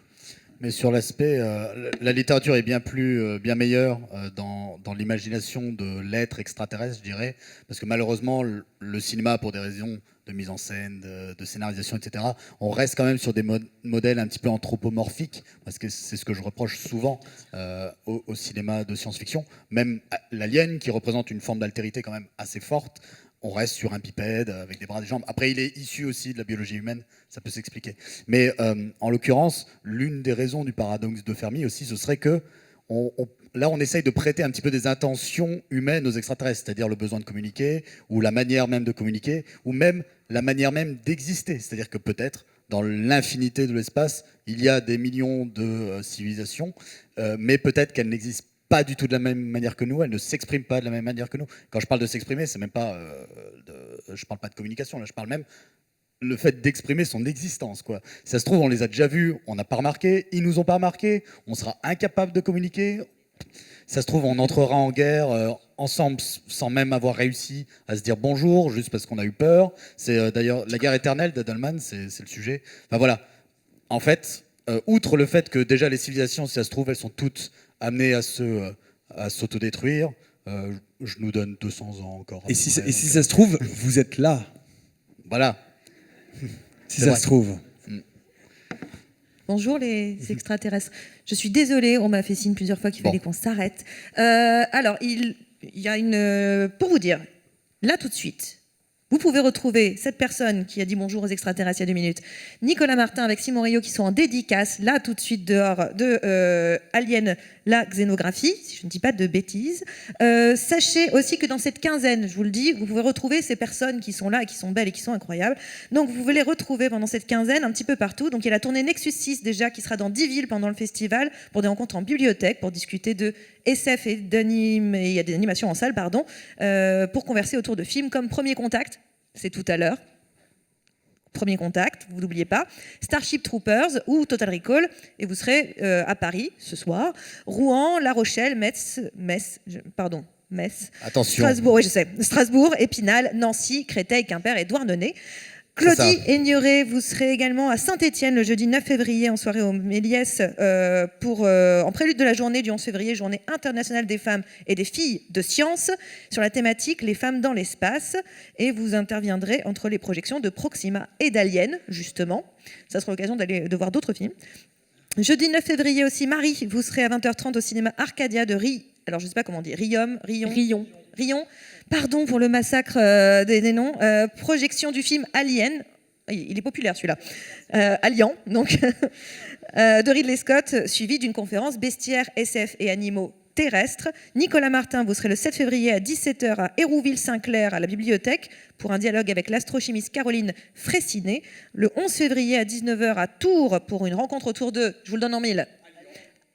Mais sur l'aspect, la littérature est bien meilleure dans l'imagination de l'être extraterrestre, je dirais, parce que malheureusement, le cinéma, pour des raisons de mise en scène, de scénarisation, etc., on reste quand même sur des modèles un petit peu anthropomorphiques, parce que c'est ce que je reproche souvent au cinéma de science-fiction. Même l'alien, qui représente une forme d'altérité quand même assez forte, on reste sur un bipède avec des bras et des jambes. Après, il est issu aussi de la biologie humaine, ça peut s'expliquer. Mais en l'occurrence, l'une des raisons du paradoxe de Fermi aussi, ce serait que là, on essaye de prêter un petit peu des intentions humaines aux extraterrestres, c'est-à-dire le besoin de communiquer, ou la manière même de communiquer, ou même la manière même d'exister. C'est-à-dire que peut-être, dans l'infinité de l'espace, il y a des millions de civilisations, mais peut-être qu'elles n'existent pas du tout de la même manière que nous, elles ne s'expriment pas de la même manière que nous. Quand je parle de s'exprimer, c'est même pas, je parle pas de communication, là, je parle même le fait d'exprimer son existence, quoi. Ça se trouve, on les a déjà vus, on n'a pas remarqué, ils nous ont pas remarqué, on sera incapable de communiquer. Ça se trouve, on entrera en guerre ensemble sans même avoir réussi à se dire bonjour, juste parce qu'on a eu peur. C'est d'ailleurs la guerre éternelle d'Adelman, c'est le sujet. Enfin voilà. En fait, outre le fait que déjà les civilisations, si ça se trouve, elles sont toutes amenées à s'autodétruire. Je nous donne 200 ans encore. Et si ça se trouve, vous êtes là. Voilà. Si ça se trouve. Bonjour les extraterrestres. Je suis désolée, on m'a fait signe plusieurs fois qu'il fallait qu'on s'arrête. Alors, il y a pour vous dire, là tout de suite, vous pouvez retrouver cette personne qui a dit bonjour aux extraterrestres il y a 2 minutes, Nicolas Martin avec Simon Rio qui sont en dédicace, là tout de suite dehors, de Alien, la xénographie, si je ne dis pas de bêtises. Sachez aussi que dans cette quinzaine, je vous le dis, vous pouvez retrouver ces personnes qui sont là et qui sont belles et qui sont incroyables. Donc vous pouvez les retrouver pendant cette quinzaine un petit peu partout. Donc il y a la tournée Nexus 6 déjà qui sera dans 10 villes pendant le festival pour des rencontres en bibliothèque, pour discuter de SF et d'anime, et il y a des animations en salle, pardon, pour converser autour de films comme Premier Contact, c'est tout à l'heure. Premier Contact, vous n'oubliez pas, Starship Troopers ou Total Recall, et vous serez à Paris ce soir, Rouen, La Rochelle, Metz, attention. Strasbourg, oui je sais, Strasbourg, Épinal, Nancy, Créteil, Quimper et Douarnenez. Claudie Aigneret, vous serez également à Saint-Étienne le jeudi 9 février en soirée au Méliès en prélude de la journée du 11 février, journée internationale des femmes et des filles de science, sur la thématique Les femmes dans l'espace. Et vous interviendrez entre les projections de Proxima et d'Alien, justement. Ça sera l'occasion de voir d'autres films. Jeudi 9 février aussi, Marie, vous serez à 20h30 au cinéma Arcadia de alors je ne sais pas comment on dit, Rion. Pardon pour le massacre des noms. Projection du film Alien. Il est populaire celui-là. Alien, donc, de Ridley Scott, suivi d'une conférence Bestiaires, SF et animaux terrestres. Nicolas Martin, vous serez le 7 février à 17h à Hérouville-Saint-Clair à la bibliothèque pour un dialogue avec l'astrochimiste Caroline Fraissinet. Le 11 février à 19h à Tours pour une rencontre autour de, je vous le donne en mille,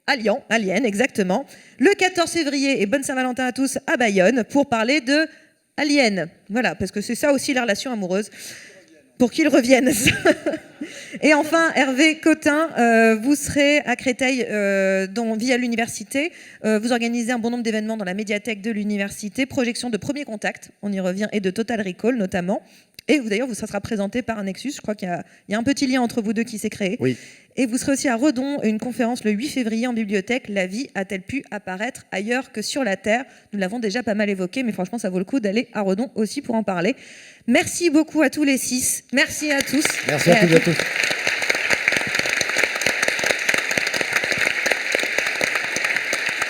Alien, exactement. Le 14 février, et bonne Saint-Valentin à tous, à Bayonne, pour parler de Alien. Voilà, parce que c'est ça aussi la relation amoureuse. Pour qu'ils reviennent. Et enfin, Hervé Cotin, vous serez à Créteil via l'université. Vous organisez un bon nombre d'événements dans la médiathèque de l'université. Projection de Premier Contact, on y revient, et de Total Recall notamment. Et d'ailleurs, ça sera présenté par un Nexus. Je crois qu'il y a un petit lien entre vous deux qui s'est créé. Oui. Et vous serez aussi à Redon, une conférence le 8 février en bibliothèque. La vie a-t-elle pu apparaître ailleurs que sur la Terre? Nous l'avons déjà pas mal évoqué, mais franchement, ça vaut le coup d'aller à Redon aussi pour en parler. Merci beaucoup à tous les 6. Merci à tous. Merci à toutes et à tous.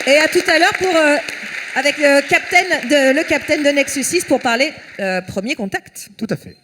Et à tout à l'heure avec le capitaine de Nexus 6 pour parler Premier Contact. Tout à fait.